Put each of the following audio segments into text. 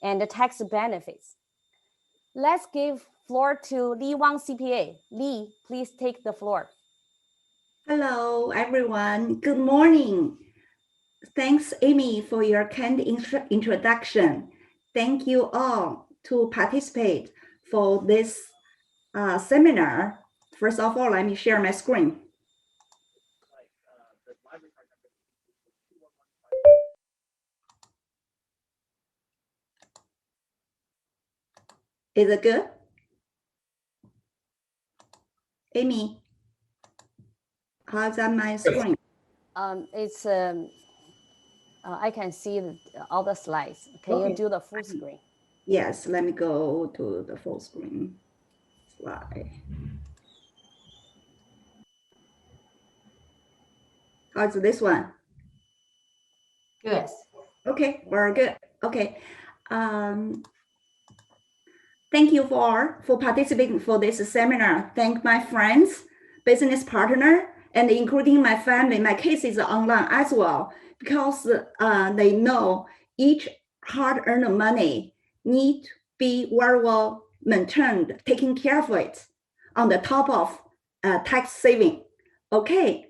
and the tax benefits. Let's give floor to Li Wang CPA. Li, please take the floor. Hello, everyone. Good morning. Thanks, Amy, for your kind introduction. Thank you all to participate for this seminar. First of all, let me share my screen. Is it good? Amy, how's that my screen? I can see all the slides. Can you do the full screen? Yes, let me go to the full screen slide. How's this one? Good. Okay, very good. Okay. Thank you for participating for this seminar. Thank my friends, business partner, and including my family. My case is online as well, because they know each hard-earned money need to be very well maintained, taking care of it on the top of tax saving. Okay,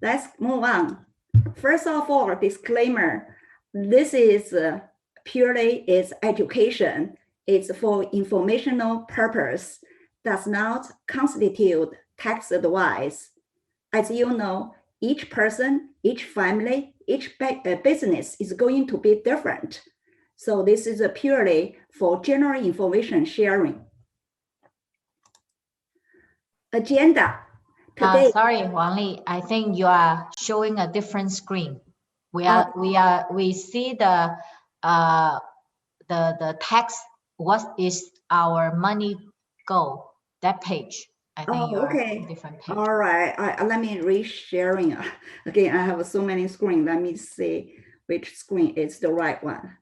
let's move on. First of all, disclaimer, this is purely is education. It's for informational purpose, does not constitute tax advice. As you know, each person, each family, each business is going to be different. So this is purely for general information sharing. Agenda. Today, sorry, WangLi, I think you are showing a different screen. We see the text. What is our money go? That page. I think you okay. are different page. All right. Let me re-sharing. Again, I have so many screens. Let me see which screen is the right one.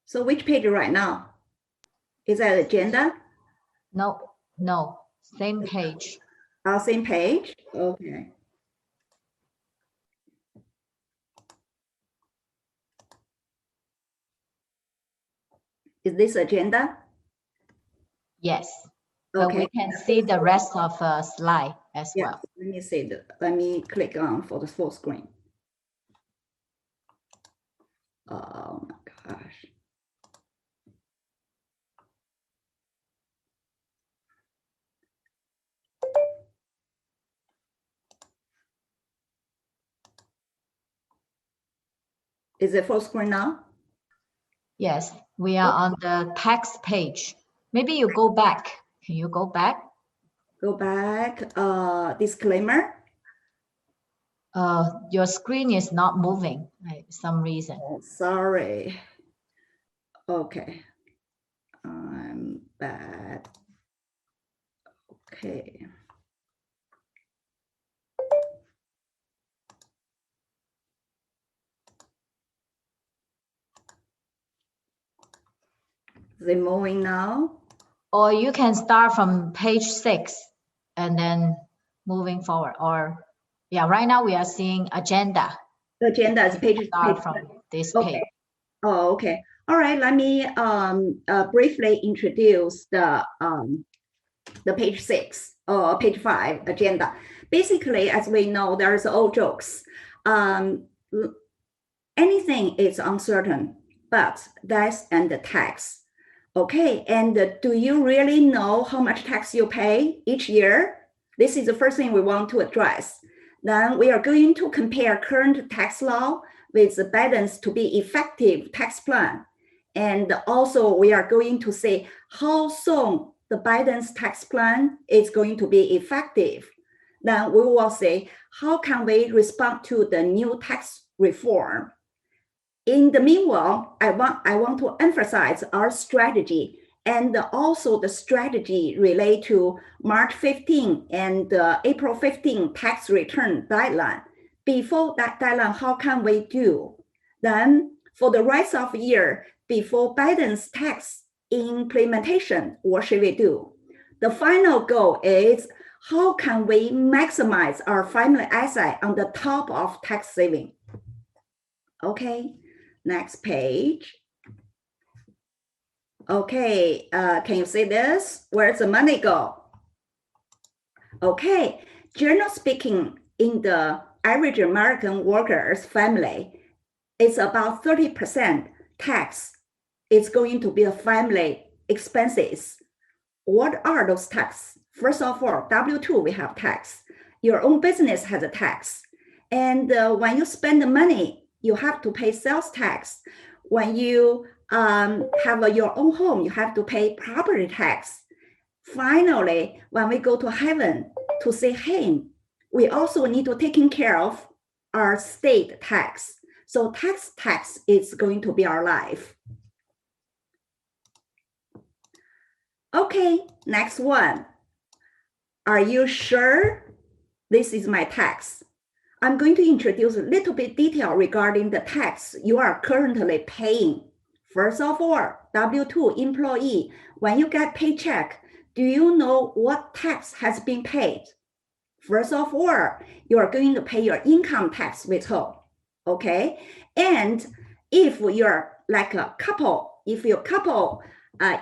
So which page right now? Is that agenda? No, same page. Same page. Okay. Is this agenda? Yes. Okay. But we can see the rest of the slide as well. Let me see. Let me click on for the full screen. Oh my gosh. Is it full screen now? Yes, we are on the text page. Maybe you go back. Can you go back? Go back. Disclaimer. Your screen is not moving for some reason. Oh, sorry. Okay. I'm bad. Okay. Is it moving now? Or you can start from page 6 and then moving forward. Or yeah, right now we are seeing agenda. The agenda is page. Start from this page. Oh, okay. All right. Let me briefly introduce the page 6 or page 5 agenda. Basically, as we know, there's old jokes. Anything is uncertain, but that's and the tax. Okay, and do you really know how much tax you pay each year? This is the first thing we want to address. Then we are going to compare current tax law with the Biden's to be effective tax plan. And also we are going to say how soon the Biden's tax plan is going to be effective. Then we will say, how can we respond to the new tax reform? In the meanwhile, I want to emphasize our strategy and also the strategy related to March 15 and April 15 tax return deadline. Before that deadline, how can we do? Then for the rest of the year, before Biden's tax implementation, what should we do? The final goal is how can we maximize our family asset on the top of tax saving? Okay, next page. Okay, can you see this? Where's the money go? Okay, generally speaking, in the average American worker's family, it's about 30% tax. It's going to be a family expenses. What are those tax? First of all, W-2, we have tax. Your own business has a tax. And when you spend the money, you have to pay sales tax. When you have your own home, you have to pay property tax. Finally, when we go to heaven to see him, we also need to take care of our state tax. So tax is going to be our life. Okay, next one. Are you sure this is my tax? I'm going to introduce a little bit detail regarding the tax you are currently paying. First of all, W-2 employee, when you get paycheck, do you know what tax has been paid? First of all, you are going to pay your income tax withhold, okay? And if you're like a couple, if your couple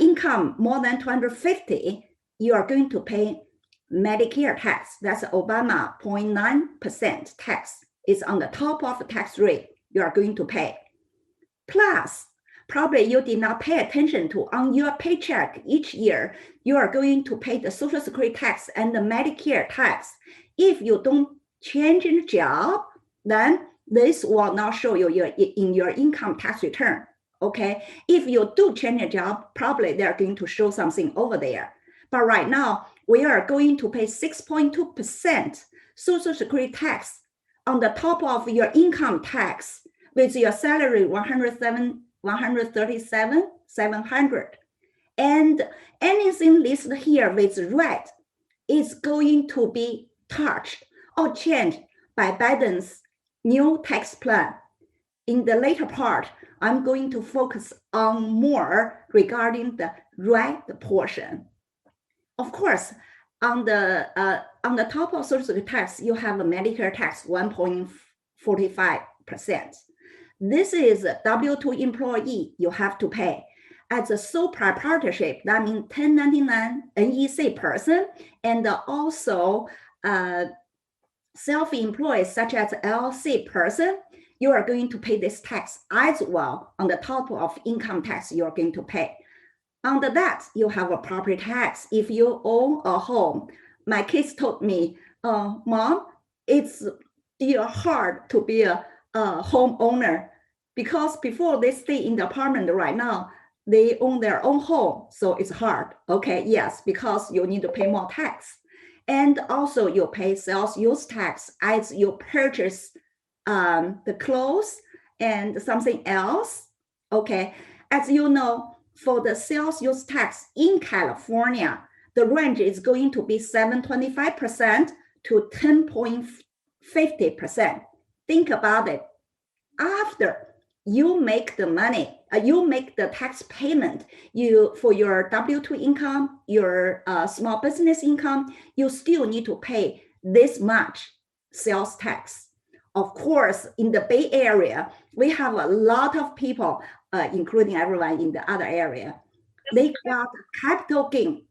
income more than 250, you are going to pay Medicare tax. That's Obama 0.9% tax. It's on the top of the tax rate you are going to pay. Plus, probably you did not pay attention to on your paycheck each year, you are going to pay the Social Security tax and the Medicare tax. If you don't change the job, then this will not show you in your income tax return, okay? If you do change a job, probably they're going to show something over there. But right now, we are going to pay 6.2% Social Security tax on the top of your income tax with your salary 137,700. And anything listed here with red is going to be touched or changed by Biden's new tax plan. In the later part, I'm going to focus on more regarding the red portion. Of course, on the top of Social Security tax, you have a Medicare tax 1.45%. This is a W-2 employee you have to pay. As a sole proprietorship, that means 1099 NEC person, and also self-employed such as LLC person, you are going to pay this tax as well on the top of income tax you are going to pay. Under that, you have a property tax. If you own a home, my kids told me, Mom, it's hard to be a homeowner because before they stay in the apartment right now, they own their own home. So it's hard. Okay, yes, because you need to pay more tax. And also you pay sales use tax as you purchase the clothes and something else. Okay, as you know, for the sales use tax in California, the range is going to be 7.25% to 10.50%. Think about it. After you make the money, you make the tax payment for your W-2 income, your small business income, you still need to pay this much sales tax. Of course, in the Bay Area, we have a lot of people, including everyone in the other area, they got capital gain,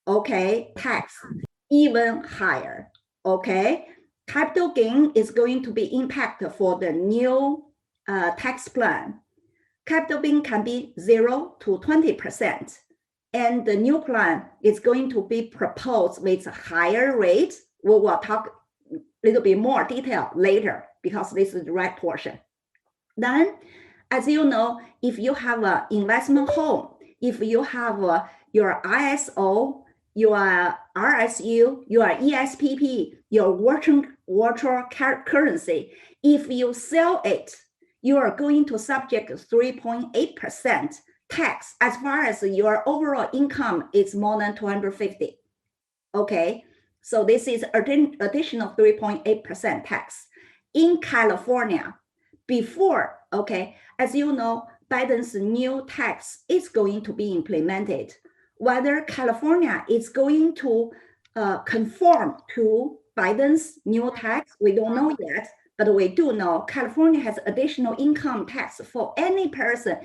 okay, tax even higher, okay? Capital gain is going to be impacted for the new tax plan. Capital gain can be 0 to 20%. And the new plan is going to be proposed with a higher rate. We will talk a little bit more detail later because this is the right portion. Then, as you know, if you have an investment home, if you have your ISO, your RSU, your ESPP, your virtual currency, if you sell it, you are going to subject 3.8% tax as far as your overall income is more than 250. Okay, so this is additional 3.8% tax. In California, before, okay, as you know, Biden's new tax is going to be implemented. Whether California is going to conform to Biden's new tax, we don't know yet, but we do know California has additional income tax for any person,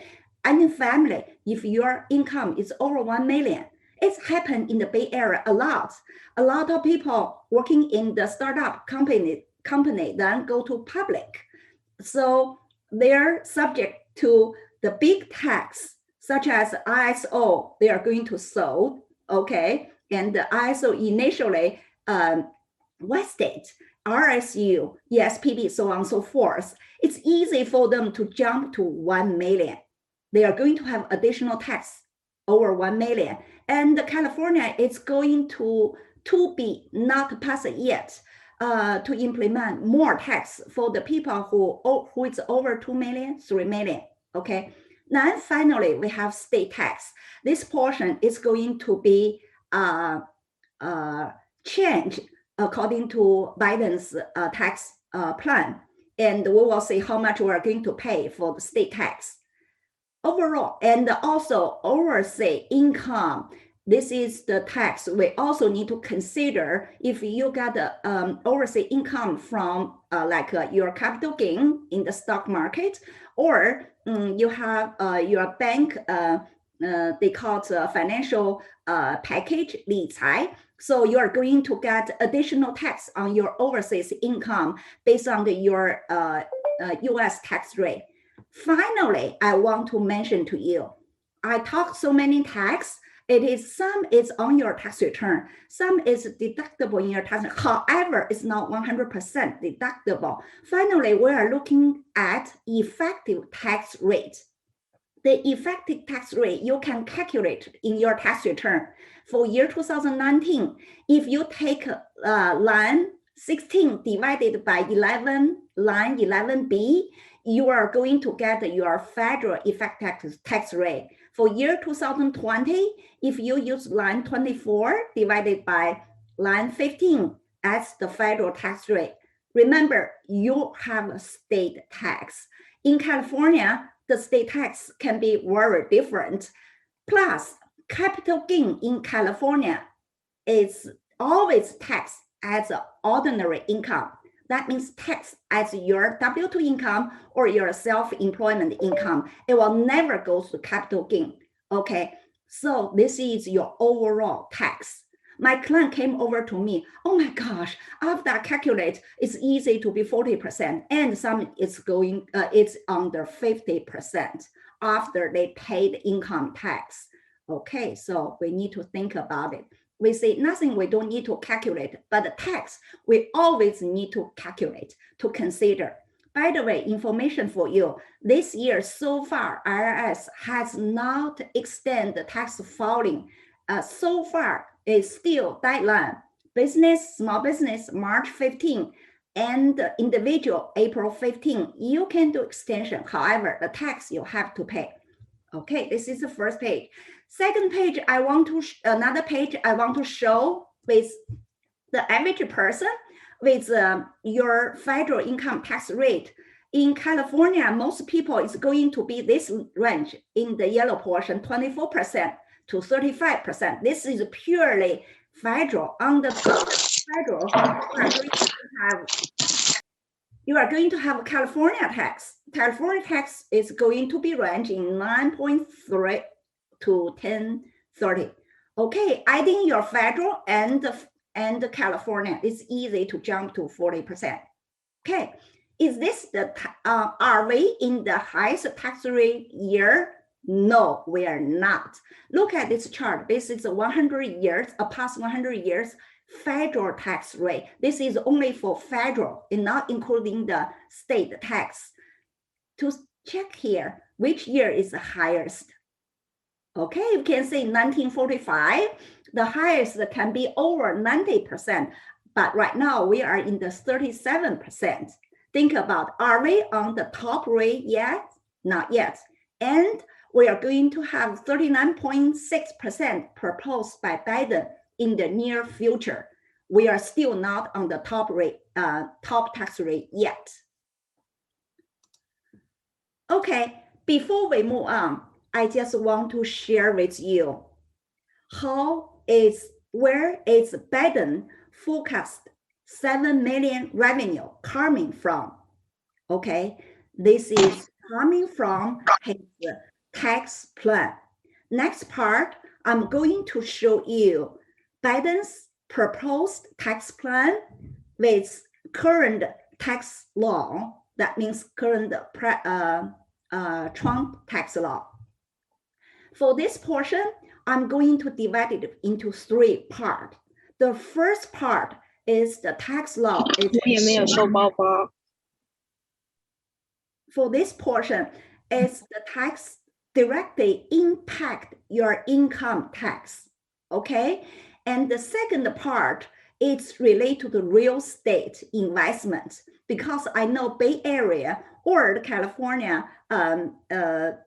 any family, if your income is over 1 million. It's happened in the Bay Area a lot. A lot of people working in the startup company then go to public. So they're subject to the big tax, such as ISO, they are going to sold, okay? And the ISO initially, West State, RSU, ESPB, so on and so forth. It's easy for them to jump to 1 million. They are going to have additional tax over 1 million. And California is going to be not passed yet, to implement more tax for the people who is over 2 million, 3 million, okay? Then finally, we have state tax. This portion is going to be changed according to Biden's tax plan. And we will see how much we are going to pay for the state tax. Overall, and also overseas income, this is the tax we also need to consider if you got overseas income from your capital gain in the stock market, or you have your bank, they call it a financial package, 理财. So you are going to get additional tax on your overseas income based on your US tax rate. Finally, I want to mention to you, I talk so many tax. Some is on your tax return, some is deductible in your tax. However, it's not 100% deductible. Finally, we are looking at effective tax rate. The effective tax rate you can calculate in your tax return for year 2019. If you take line 16 divided by 11, line 11B, you are going to get your federal effective tax rate. For year 2020, if you use line 24 divided by line 15 as the federal tax rate, remember you have a state tax. In California, the state tax can be very different. Plus, capital gain in California is always taxed as ordinary income. That means tax as your W-2 income or your self-employment income. It will never go to capital gain, okay? So this is your overall tax. My client came over to me, oh my gosh, after I calculate, it's easy to be 40%, and some it's under 50% after they paid income tax. Okay, so we need to think about it. We say nothing we don't need to calculate, but the tax we always need to calculate, to consider. By the way, information for you, this year so far, IRS has not extended the tax filing. So far, it's still deadline. Business, small business, March 15, and individual, April 15. You can do extension. However, the tax you have to pay. Okay, this is the first page. Second page, another page I want to show with the average person with your federal income tax rate. In California, most people is going to be this range in the yellow portion, 24% to 35%. This is purely federal. On the federal, you are going to have California tax. California tax is going to be ranging 9.3 to 10.30. Okay, adding your federal and California, it's easy to jump to 40%. Okay, is this are we in the highest tax rate year? No, we are not. Look at this chart. This is 100 years, past 100 years federal tax rate. This is only for federal and not including the state tax. To check here, which year is the highest? Okay, you can say 1945, the highest can be over 90%, but right now we are in the 37%. Think about, are we on the top rate yet? Not yet. And we are going to have 39.6% proposed by Biden in the near future. We are still not on the top rate, top tax rate yet. Okay, before we move on, I just want to share with you where is Biden forecast 7 million revenue coming from. Okay, this is coming from his tax plan. Next part, I'm going to show you Biden's proposed tax plan with current tax law. That means current Trump tax law. For this portion, I'm going to divide it into 3 parts. The first part is the tax law. For this portion, is the tax directly impact your income tax, okay? And the second part is related to the real estate investment, because I know Bay Area or the California the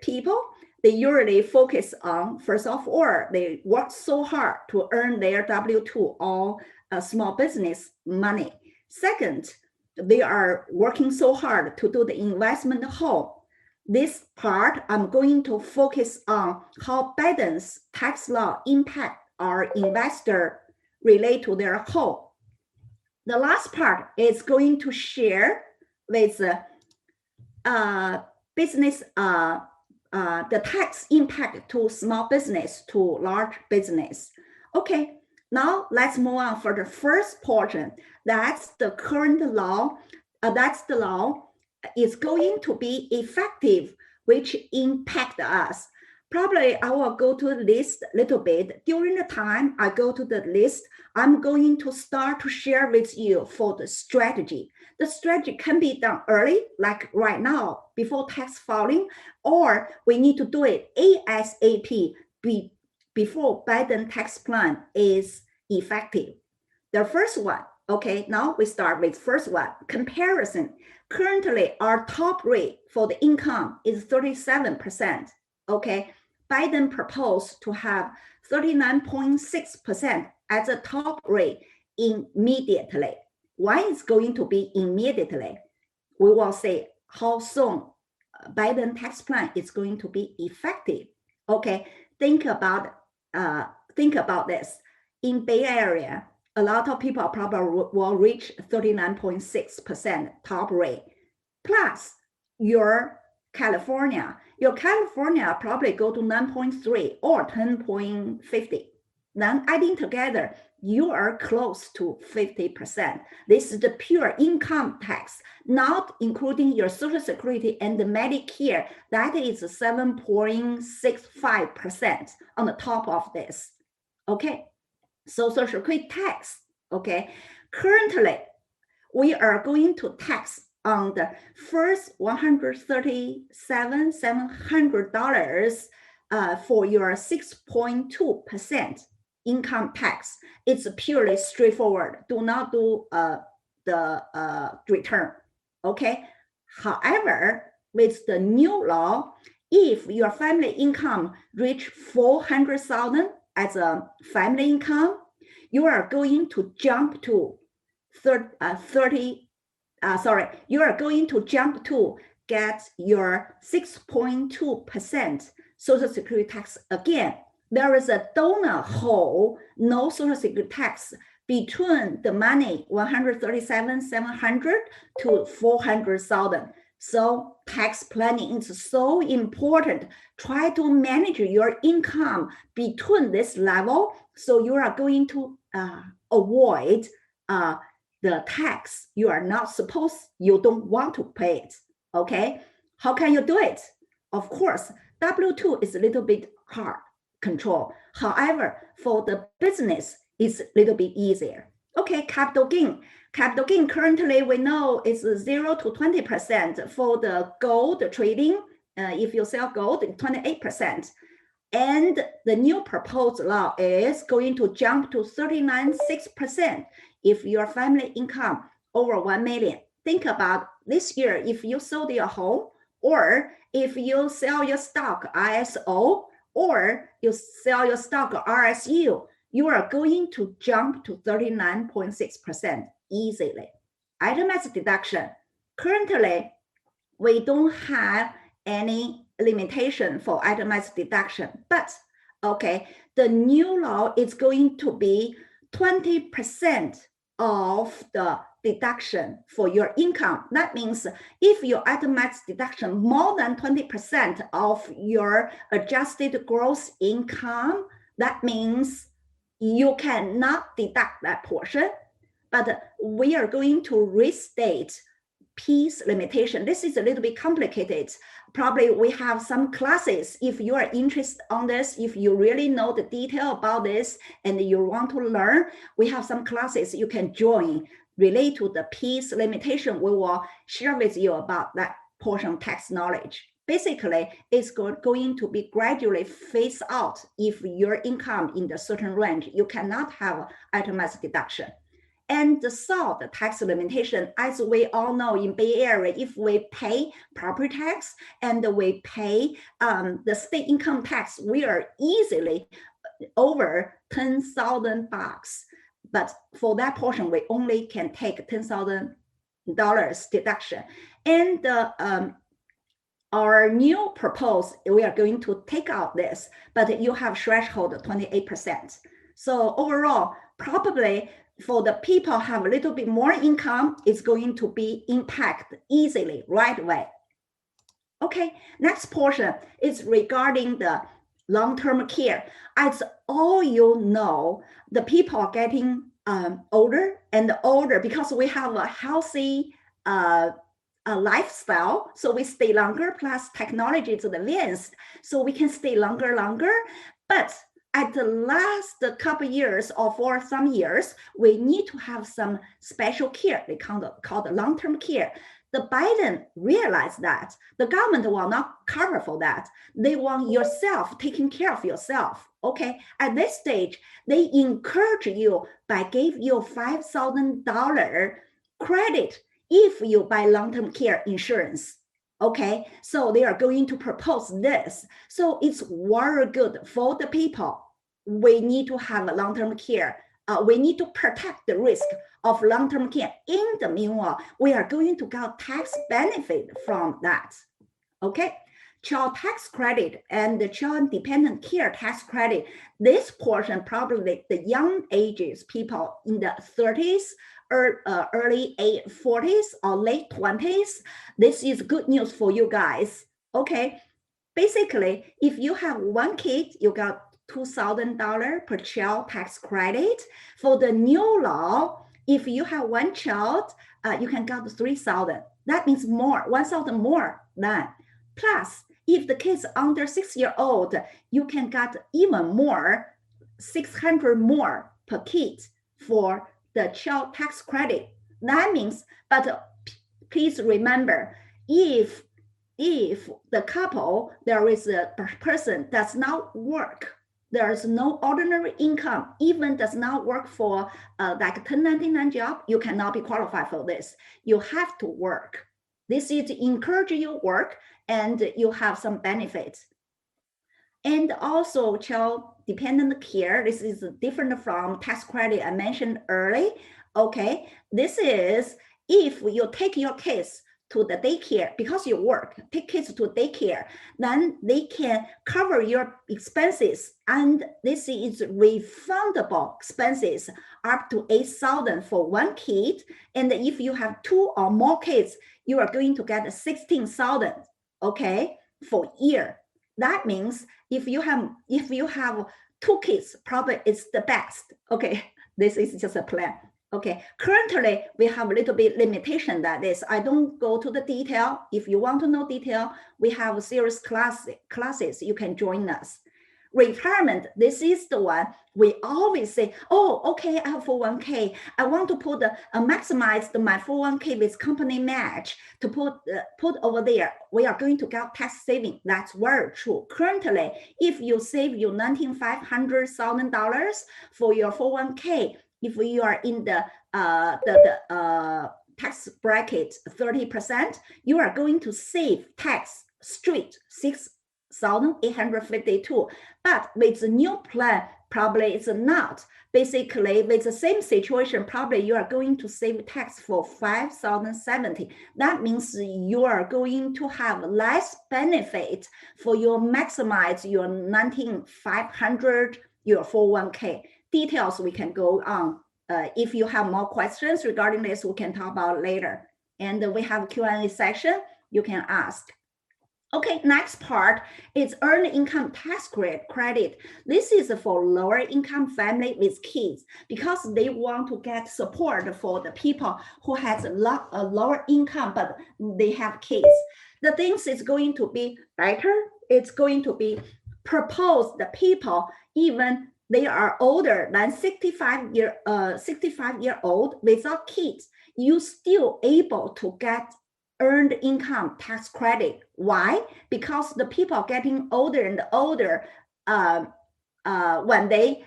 people, they usually focus on, first of all, they work so hard to earn their W-2 or small business money. Second, they are working so hard to do the investment home. This part, I'm going to focus on how Biden's tax law impact our investor relate to their home. The last part is going to share with business, the tax impact to small business, to large business. Okay, now let's move on for the first portion. That's the current law. That's the law is going to be effective, which impact us. Probably I will go to the list a little bit. During the time I go to the list, I'm going to start to share with you for the strategy. The strategy can be done early, like right now, before tax filing, or we need to do it ASAP before Biden tax plan is effective. The first one, okay, now we start with first one, comparison. Currently, our top rate for the income is 37%, okay? Biden proposed to have 39.6% as a top rate immediately. Why is going to be immediately? We will say how soon Biden tax plan is going to be effective. Okay, think about this. In Bay Area, a lot of people probably will reach 39.6% top rate. Plus your California probably go to 9.3 or 10.50. Then adding together, you are close to 50%. This is the pure income tax, not including your Social Security and the Medicare. That is 7.65% on the top of this. Okay, so Social Security tax, okay, currently we are going to tax on the first $137,700 for your 6.2% income tax. It's purely straightforward. Do not do the return, okay? However, with the new law, if your family income reach 400,000 as a family income, you are going to jump to you are going to jump to get your 6.2% Social Security tax again. There is a donut hole, no Social Security tax between the money 137,700 to 400,000. So tax planning is so important. Try to manage your income between this level, so you are going to avoid the tax you are not supposed, you don't want to pay it, okay? How can you do it? Of course, W-2 is a little bit hard control. However, for the business, it's a little bit easier. Okay, capital gain. Capital gain currently we know is 0 to 20%. For the gold trading, if you sell gold, 28%. And the new proposed law is going to jump to 39.6% if your family income over 1 million. Think about this year, if you sold your home, or if you sell your stock ISO, or you sell your stock RSU, you are going to jump to 39.6% easily. Itemized deduction. Currently, we don't have any limitation for itemized deduction, but okay, the new law is going to be 20% of the deduction for your income. That means if your itemized deduction more than 20% of your adjusted gross income, that means you cannot deduct that portion. But we are going to restate piece limitation. This is a little bit complicated. Probably we have some classes. If you are interested on this, if you really know the detail about this and you want to learn, we have some classes you can join relate to the piece limitation. We will share with you about that portion tax knowledge. Basically, it's going to be gradually phased out. If your income in the certain range, you cannot have itemized deduction. And so the tax limitation, as we all know in Bay Area, if we pay property tax and we pay the state income tax, we are easily over $10,000. But for that portion, we only can take $10,000 deduction. And our new proposal, we are going to take out this, but you have threshold 28%. So overall, probably for the people have a little bit more income, it's going to be impacted easily right away. Okay, next portion is regarding the long-term care. As all you know, the people are getting older and older because we have a healthy lifestyle, so we stay longer, plus technology is advanced, so we can stay longer. But at the last couple of years or for some years, we need to have some special care, they called long-term care. The Biden realized that the government will not cover for that. They want yourself taking care of yourself. Okay, at this stage, they encourage you by giving you $5,000 credit if you buy long-term care insurance. Okay, so they are going to propose this. So it's very good for the people. We need to have a long-term care. We need to protect the risk of long-term care. In the meanwhile, we are going to get tax benefit from that. Okay, child tax credit and the child dependent care tax credit. This portion, probably the young ages, people in the 30s, or early 40s or late 20s, this is good news for you guys. Okay, basically, if you have one kid, you got $2,000 per child tax credit. For the new law, if you have one child, you can get $3,000. That means more, $1,000 more than. Plus, if the kid's under 6 years old, you can get even more, $600 more per kid for the child tax credit. That means, but please remember, if the couple, there is a person does not work, there is no ordinary income, even does not work for like a 1099 job, you cannot be qualified for this. You have to work. This is to encourage you work and you have some benefits. And also child dependent care, this is different from tax credit I mentioned earlier. Okay, this is if you take your kids to the daycare because you work, take kids to daycare, then they can cover your expenses, and this is refundable expenses up to $8,000 for one kid. And if you have 2 or more kids, you are going to get $16,000, okay, for year. That means if you have 2 kids, probably it's the best. Okay, this is just a plan. Okay, currently we have a little bit limitation that is, I don't go to the detail. If you want to know detail, we have a series classes, you can join us. Retirement, this is the one we always say, oh, okay, I have 401k. I want to put maximize my 401k with company match to put over there. We are going to get tax saving. That's very true. Currently, if you save your $500,000 for your 401k, if you are in the tax bracket 30%, you are going to save tax straight $6,852. But with the new plan, probably it's not. Basically, with the same situation, probably you are going to save tax for $5,070. That means you are going to have less benefit for your maximize your $19,500, your 401k. Details we can go on if you have more questions regarding this, we can talk about later. And we have Q&A section, you can ask. Okay, next part is earned income tax credit. This is for lower income family with kids because they want to get support for the people who has a lower income, but they have kids. The things is going to be better. It's going to be proposed the people, even they are older than 65 year old without kids, you still able to get earned income tax credit. Why? Because the people getting older and older, when they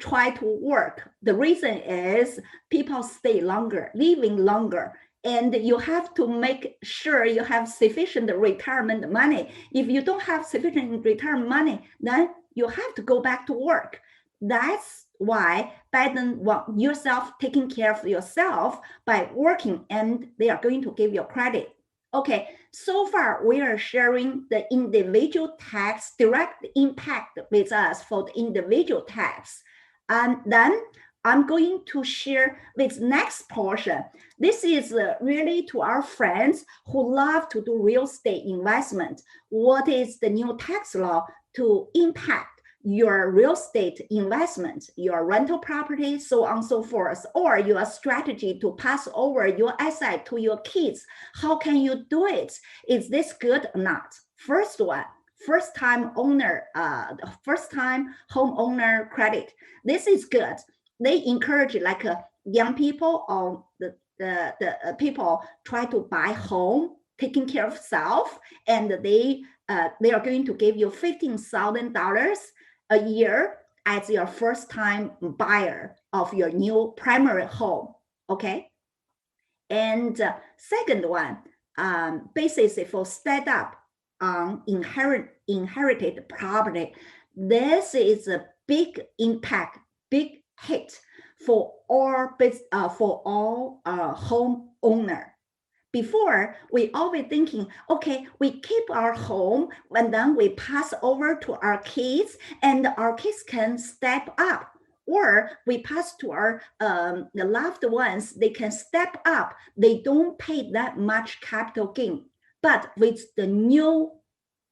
try to work, the reason is people stay longer, living longer, and you have to make sure you have sufficient retirement money. If you don't have sufficient retirement money, then you have to go back to work. That's why Biden want yourself taking care of yourself by working, and they are going to give you credit. Okay, so far we are sharing the individual tax direct impact with us for the individual tax. And then I'm going to share this next portion. This is really to our friends who love to do real estate investment. What is the new tax law to impact your real estate investment, your rental property, so on and so forth, or your strategy to pass over your asset to your kids? How can you do it? Is this good or not? First one, first time home owner credit. This is good. They encourage like young people or the people try to buy home, taking care of self, and they are going to give you $15,000 a year as your first time buyer of your new primary home. Okay. And second one, basis for set up on inherited property. This is a big impact, big hit for all home owner. Before, we always thinking, okay, we keep our home and then we pass over to our kids and our kids can step up, or we pass to our the loved ones, they can step up. They don't pay that much capital gain. But with the new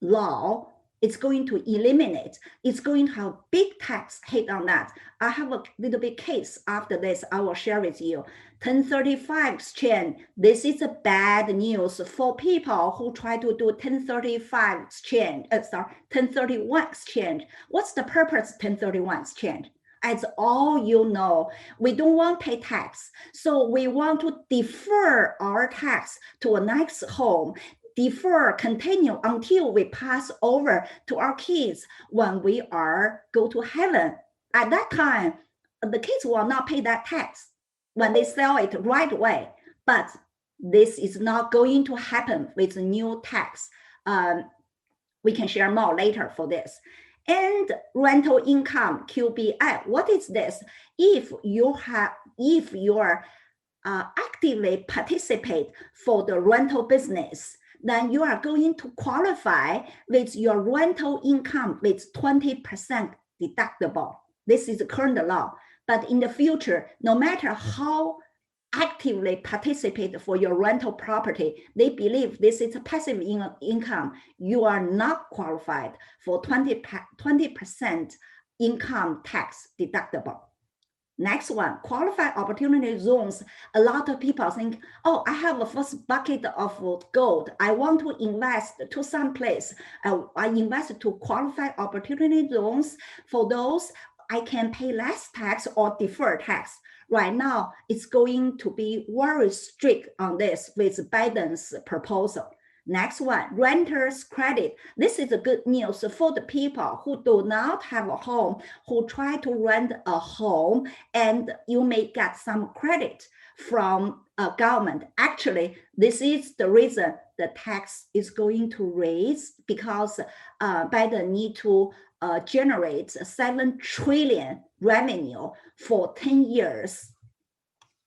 law, it's going to eliminate, it's going to have big tax hit on that. I have a little bit case after this, I will share with you. 1035 exchange, this is a bad news for people who try to do 1035 exchange, 1031 exchange. What's the purpose of 1031 exchange? As all you know, we don't want to pay tax. So we want to defer our tax to a next home, defer, continue until we pass over to our kids when we are go to heaven. At that time, the kids will not pay that tax when they sell it right away. But this is not going to happen with the new tax. We can share more later for this. And rental income, QBI, what is this? If you are actively participate for the rental business, then you are going to qualify with your rental income with 20% deductible. This is the current law. But in the future, no matter how actively participate for your rental property, they believe this is a passive income, you are not qualified for 20% income tax deductible. Next one, qualified opportunity zones. A lot of people think, oh, I have a first bucket of gold. I want to invest to some place. I invest to qualified opportunity zones. For those, I can pay less tax or defer tax. Right now, it's going to be very strict on this with Biden's proposal. Next one, renters credit. This is a good news for the people who do not have a home, who try to rent a home, and you may get some credit from government. Actually, this is the reason the tax is going to raise, because Biden need to generate 7 trillion revenue for 10 years.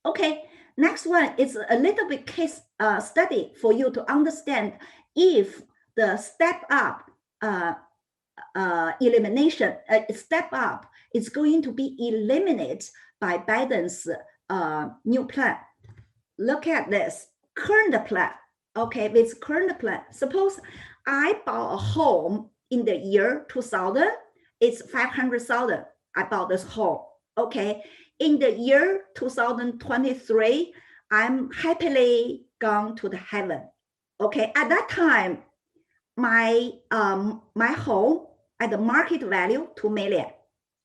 Okay. Next one is a little bit case study for you to understand if the step up elimination, step up is going to be eliminated by Biden's new plan. Look at this current plan. Okay, with current plan, suppose I bought a home in the year 2000, it's 500,000. I bought this home. Okay, in the year 2023, I'm happily gone to the heaven. Okay, at that time, my home at the market value 2 million.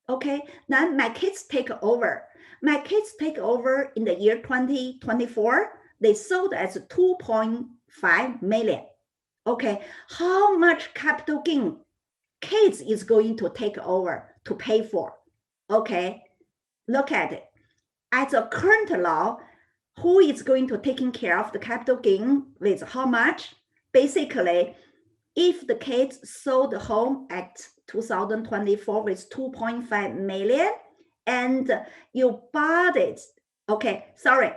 Okay, then my kids take over. My kids take over in the year 2024. They sold as 2.5 million. Okay, how much capital gain kids is going to take over to pay for? Okay, look at it. As a current law, who is going to taking care of the capital gain with how much? Basically, if the kids sold the home at 2024 with 2.5 million and you bought it, okay, sorry,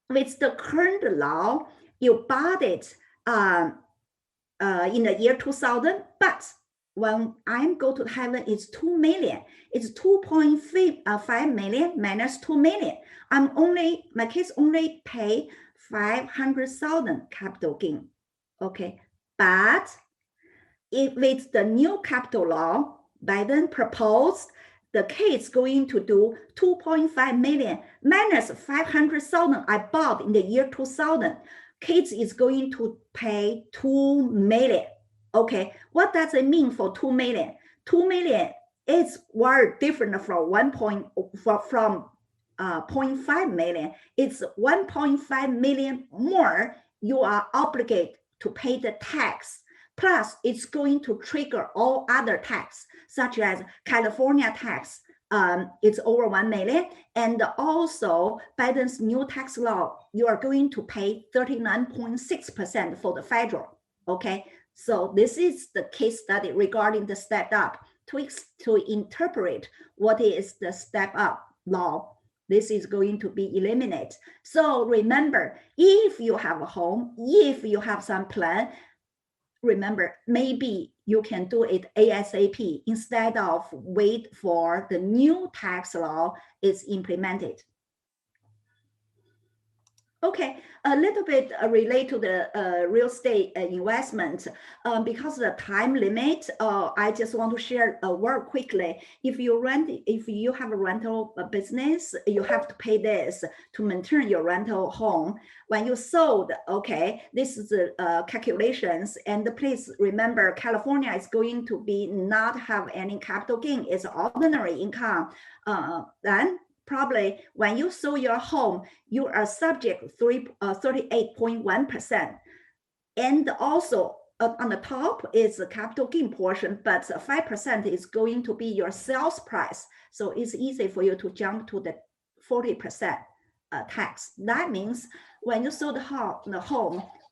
with the current law, you bought it in the year 2000, but when I go to heaven, it's 2 million. It's 2.5 million minus 2 million. My kids only pay 500,000 capital gain. Okay, but if with the new capital law, Biden proposed the kids going to do 2.5 million minus 500,000 I bought in the year 2000. Kids is going to pay 2 million. Okay, what does it mean for 2 million? 2 million is very different from 0.5 million. It's 1.5 million more you are obligated to pay the tax. Plus, it's going to trigger all other tax, such as California tax. It's over 1 million. And also Biden's new tax law, you are going to pay 39.6% for the federal. Okay, so this is the case study regarding the step up to interpret what is the step up law. This is going to be eliminated. So remember, if you have a home, if you have some plan, remember, maybe you can do it ASAP instead of wait for the new tax law is implemented. Okay, a little bit relate to the real estate investment. Because of the time limit, I just want to share very quickly. If you have a rental business, you have to pay this to maintain your rental home. When you sold, okay, this is the calculations. And please remember, California is going to be not have any capital gain. It's ordinary income. Then probably when you sell your home, you are subject 38.1%. And also on the top is the capital gain portion, but 5% is going to be your sales price. So it's easy for you to jump to the 40% tax. That means when you sell the home,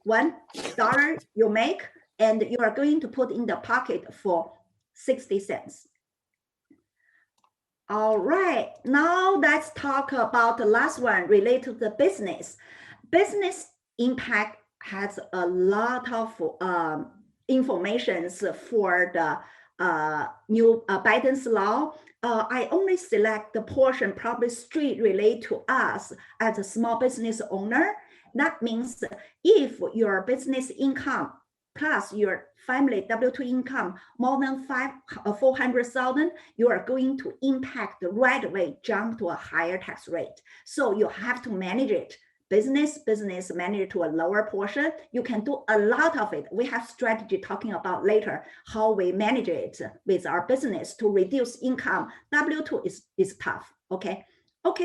$1 you make, and you are going to put in the pocket for 60 cents. All right, now let's talk about the last one related to the business. Business impact has a lot of information for the new Biden's law. I only select the portion probably straight related to us as a small business owner. That means if your business income plus your family W-2 income more than 400,000, you are going to impact the right away jump to a higher tax rate. So you have to manage it. Business manage it to a lower portion. You can do a lot of it. We have strategy talking about later how we manage it with our business to reduce income. W-2 is tough. Okay,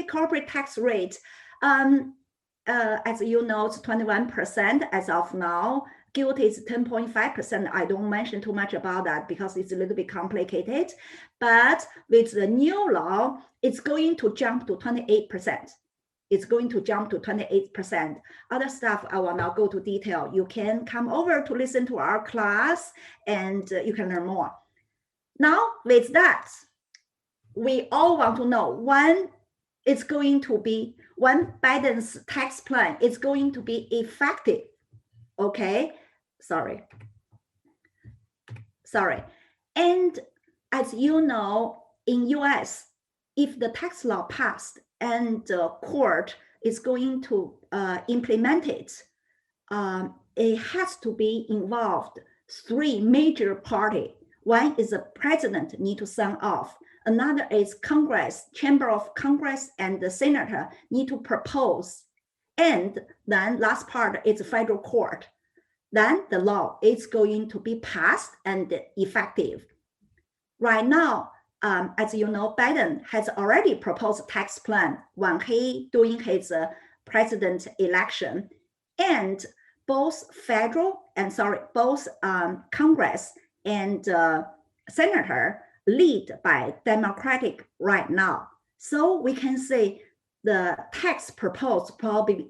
corporate tax rate. As you know, it's 21% as of now. Guilty is 10.5%. I don't mention too much about that because it's a little bit complicated. But with the new law, it's going to jump to 28%. It's going to jump to 28%. Other stuff, I will not go to detail. You can come over to listen to our class and you can learn more. Now, with that, we all want to know when Biden's tax plan is going to be effective. Okay, sorry. And as you know, in US, if the tax law passed and the court is going to implement it, it has to be involved 3 major parties. One is the president need to sign off. Another is Congress, Chamber of Congress and the senator need to propose. And then last part is the federal court. Then the law is going to be passed and effective. Right now, as you know, Biden has already proposed a tax plan when he doing his president election. And both Congress and senator lead by Democratic right now. So we can say the tax proposed probably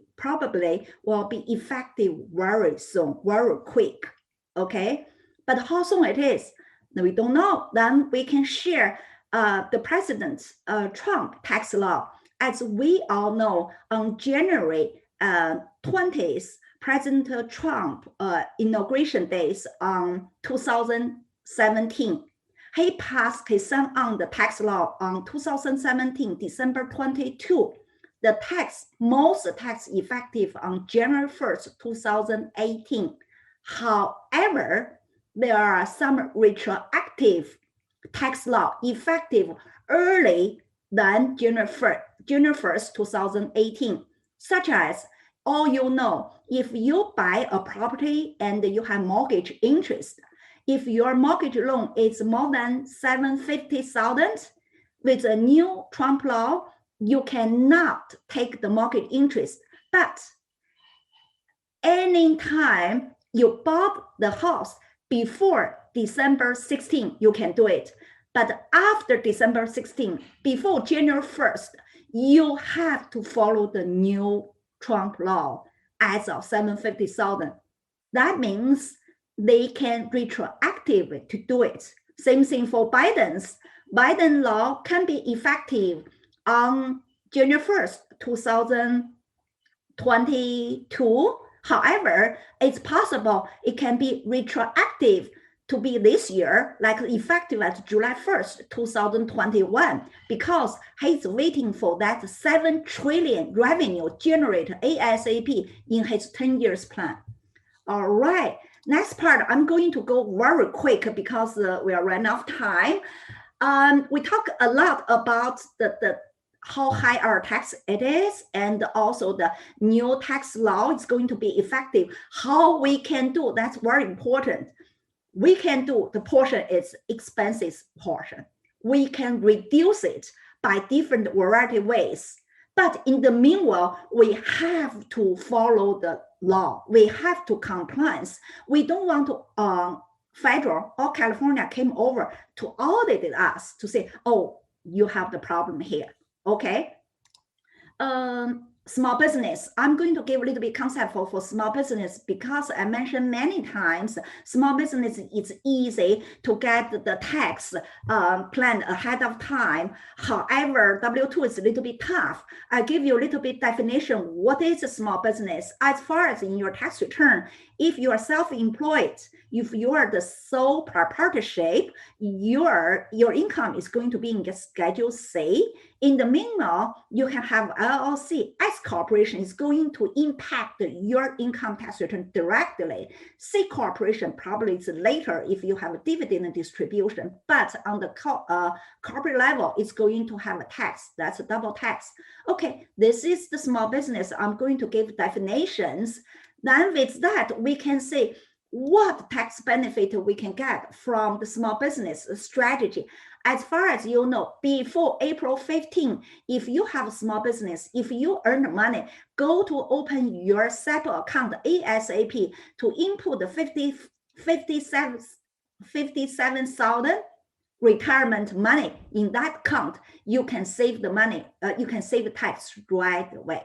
will be effective very soon, very quick, okay? But how soon it is, we don't know. Then we can share the President Trump tax law. As we all know, on January 20th, President Trump inauguration days on 2017, he passed his sign on the tax law on 2017, December 22. The most tax effective on January 1st, 2018. However, there are some retroactive tax law effective early than January 1st, 2018, such as, all you know, if you buy a property and you have mortgage interest, if your mortgage loan is more than $750,000, with a new Trump law, you cannot take the mortgage interest. But anytime you bought the house before December 16, you can do it. But after December 16, before January 1st, you have to follow the new Trump law as of $750,000. That means they can retroactive to do it. Same thing for Biden law can be effective on January 1st, 2022. However, it's possible it can be retroactive to be this year, like effective at July 1st, 2021, because he's waiting for that $7 trillion revenue generated ASAP in his 10 years plan. All right, next part, I'm going to go very quick because we are running out of time. We talk a lot about the how high our tax it is, and also the new tax law is going to be effective. How we can do, that's very important. We can do the portion is expenses portion. We can reduce it by different variety ways. But in the meanwhile, we have to follow the law. We have to compliance. We don't want to federal or California came over to audit us to say, oh, you have the problem here. Okay. Small business. I'm going to give a little bit concept for small business because I mentioned many times, small business is easy to get the tax plan ahead of time. However, W-2 is a little bit tough. I give you a little bit definition. What is a small business? As far as in your tax return, if you are self-employed, if you are the sole proprietorship, your income is going to be in Schedule C. In the meanwhile, you can have LLC. S corporation is going to impact your income tax return directly. C corporation probably is later if you have a dividend distribution, but on the corporate level, it's going to have a tax. That's a double tax. Okay, this is the small business. I'm going to give definitions. Then with that, we can say what tax benefit we can get from the small business strategy. As far as you know, before April 15, if you have a small business, if you earn money, go to open your SEPA account ASAP to input the 57,000 retirement money in that account. You can save the money, you can save the tax right away.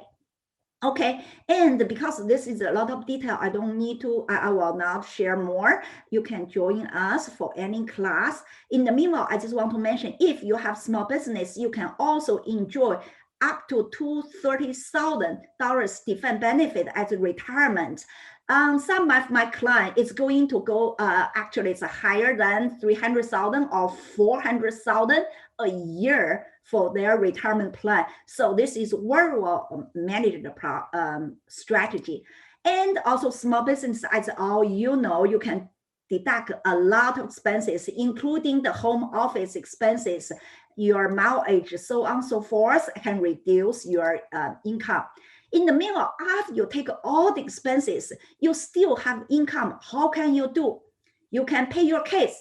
Okay, and because this is a lot of detail, I don't need to, I will not share more. You can join us for any class. In the meanwhile, I just want to mention, if you have small business, you can also enjoy up to $230,000 defined benefit as a retirement. Some of my clients, it's going to go, actually it's higher than 300,000 or 400,000 a year for their retirement plan. So this is very well managed strategy. And also small business, as all you know, you can deduct a lot of expenses, including the home office expenses, your mileage, so on and so forth, can reduce your income. In the meanwhile, after you take all the expenses, you still have income. How can you do? You can pay your kids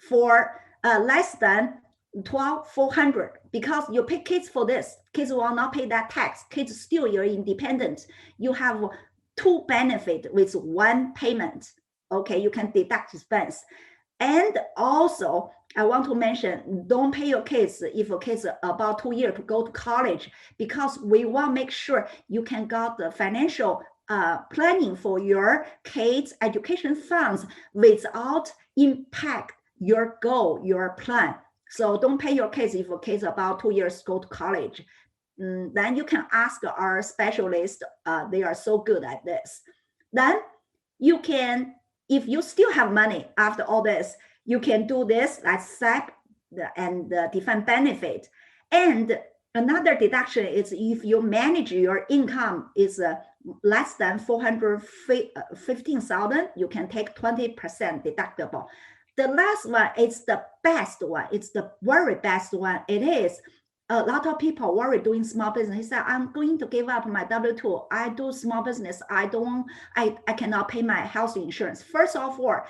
for less than 12,400 because you pay kids for this. Kids will not pay that tax. Kids still, you're independent. You have two benefits with one payment. Okay, you can deduct expense. And also, I want to mention, don't pay your kids if your kids are about 2 years to go to college, because we want to make sure you can get the financial planning for your kids' education funds without impact your goal, your plan. So don't pay your kids if your kids about 2 years go to college. Then you can ask our specialist. They are so good at this. Then you can, if you still have money after all this, you can do this like SEP and the defined benefit. And another deduction is if you manage your income is less than 415,000, you can take 20% deductible. The last one is the best one. It's the very best one. It is a lot of people worry doing small business. He said, I'm going to give up my W-2. I do small business. I cannot pay my health insurance. First of all,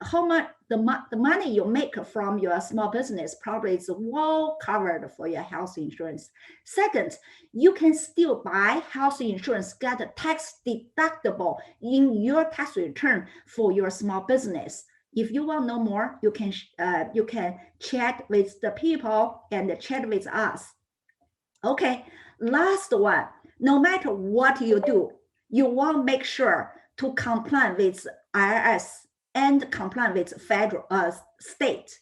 how much the money you make from your small business probably is well covered for your health insurance. Second, you can still buy health insurance, get a tax deductible in your tax return for your small business. If you want to know more, you can chat with the people and chat with us. Okay, last one. No matter what you do, you want to make sure to comply with IRS and comply with federal state.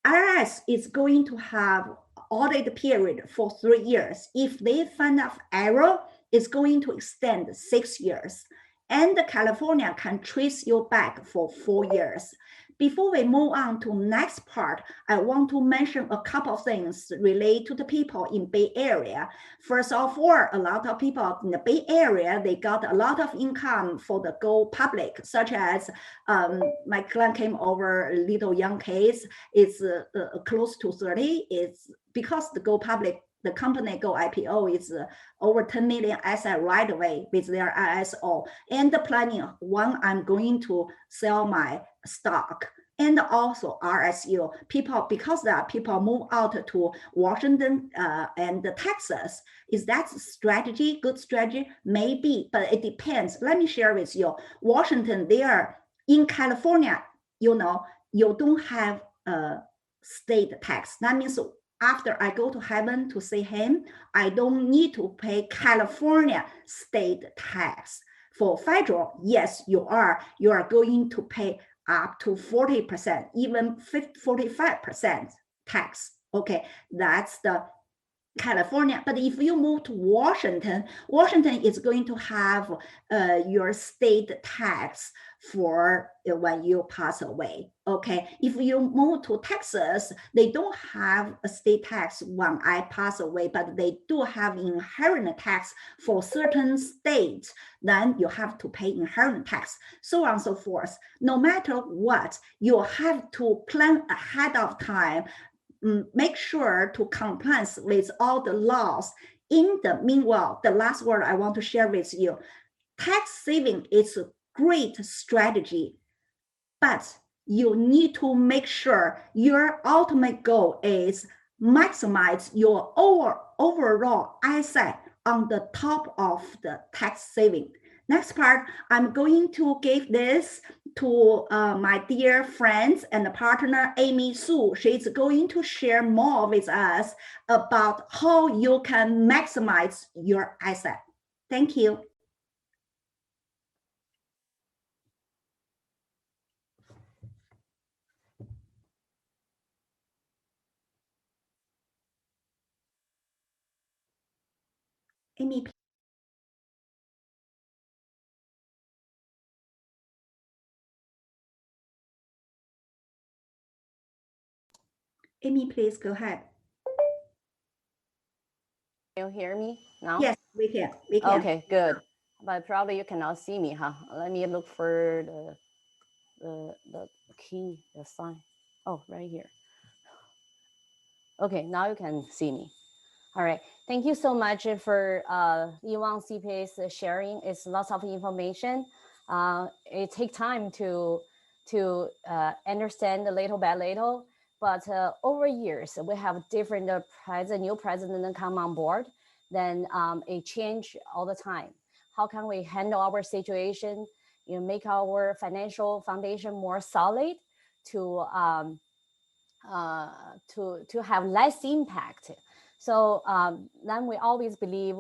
IRS is going to have audit period for 3 years. If they find out error, it's going to extend 6 years. And California can trace you back for 4 years. Before we move on to next part, I want to mention a couple of things related to the people in Bay Area. First of all, a lot of people in the Bay Area, they got a lot of income for the go public, such as my client came over, a little young case, it's close to 30. It's because the go public, the company go IPO is over 10 million asset right away with their ISO. And the planning, one, I'm going to sell my stock, and also RSU. People, because that people move out to Washington and Texas. Is that strategy, good strategy? Maybe, but it depends. Let me share with you. Washington, they are in California, you know, you don't have a state tax. That means after I go to heaven to see him, I don't need to pay California state tax. For federal, yes, you are going to pay up to 40%, even 45% tax. Okay, that's the California. But if you move to Washington, Washington is going to have your state tax for when you pass away. Okay, if you move to Texas, they don't have a state tax when I pass away, but they do have inheritance tax for certain states. Then you have to pay inheritance tax, so on and so forth. No matter what, you have to plan ahead of time. Make sure to comply with all the laws. In the meanwhile, the last word I want to share with you, tax saving is a great strategy, but you need to make sure your ultimate goal is maximize your overall asset on the top of the tax saving. Next part, I'm going to give this to my dear friends and partner, Amy Su. She's going to share more with us about how you can maximize your asset. Thank you. Amy, Amy, please go ahead. Can you hear me now? Yes, we can. We can. Okay, good. But probably you cannot see me, huh? Let me look for the key, the sign. Oh, right here. Okay, now you can see me. All right. Thank you so much for Yiwang CPA's sharing. It's lots of information. It takes time to understand little by little. But over years, we have different new president come on board. Then it change all the time. How can we handle our situation? Make our financial foundation more solid to have less impact. So then we always believe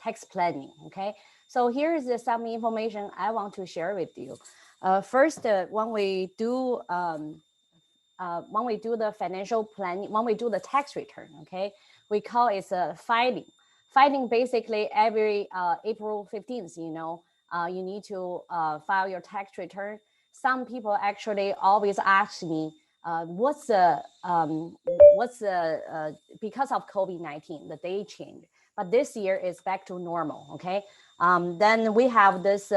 tax planning. Okay, so here is some information I want to share with you. First, when we do the financial planning, when we do the tax return, okay, we call it filing. Filing basically every April 15th, you need to file your tax return. Some people actually always ask me, because of COVID-19, the day change, but this year is back to normal. Okay, then we have this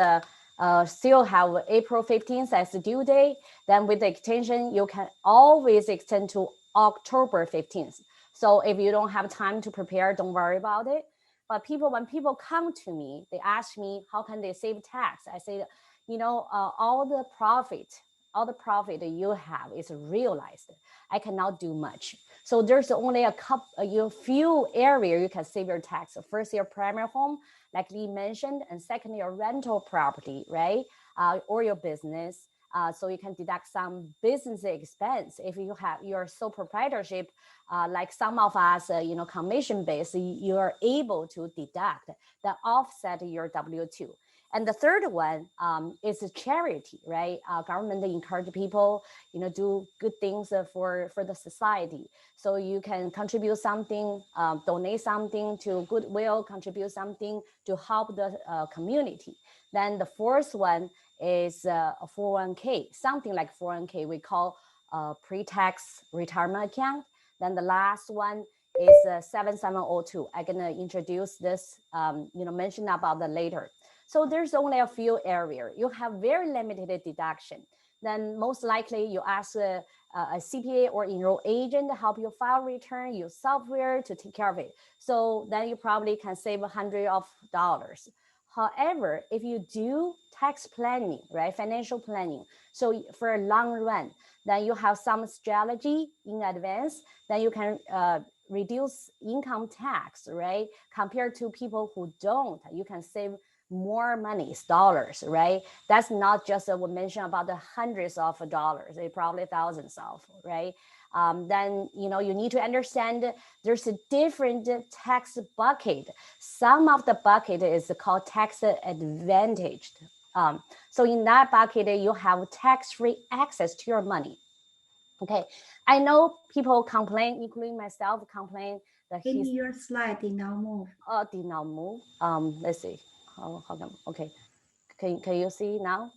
still have April 15th as the due date. Then with the extension, you can always extend to October 15th. So if you don't have time to prepare, don't worry about it. But when people come to me, they ask me, how can they save tax? I say, all the profit that you have is realized. I cannot do much. So there's only a few areas you can save your tax. So first, your primary home, like Lee mentioned, and second, your rental property, right? Or your business. So you can deduct some business expense if you have your sole proprietorship, like some of us, commission based, you are able to deduct that offset your W-2. And the third one is charity, right? Government encourage people, do good things for the society. So you can contribute something, donate something to goodwill, contribute something to help the community. Then the fourth one is a 401k, something like 401k we call pre-tax retirement account. Then the last one is 7702. I'm gonna introduce this, mention about that later. So there's only a few areas. You have very limited deduction. Then most likely you ask a CPA or enroll agent to help you file return, use software to take care of it. So then you probably can save $100. However, if you do tax planning, right, financial planning, so for a long run, then you have some strategy in advance, then you can reduce income tax, right? Compared to people who don't, you can save more money, dollars, right? That's not just we mentioned about the hundreds of dollars, it's probably thousands of, right? Then you need to understand there's a different tax bucket. Some of the bucket is called tax advantaged. So in that bucket, you have tax-free access to your money. Okay, I know people complain, including myself, complain that your slide did not move. Oh, did not move. Let's see. How come? Okay, can you see now?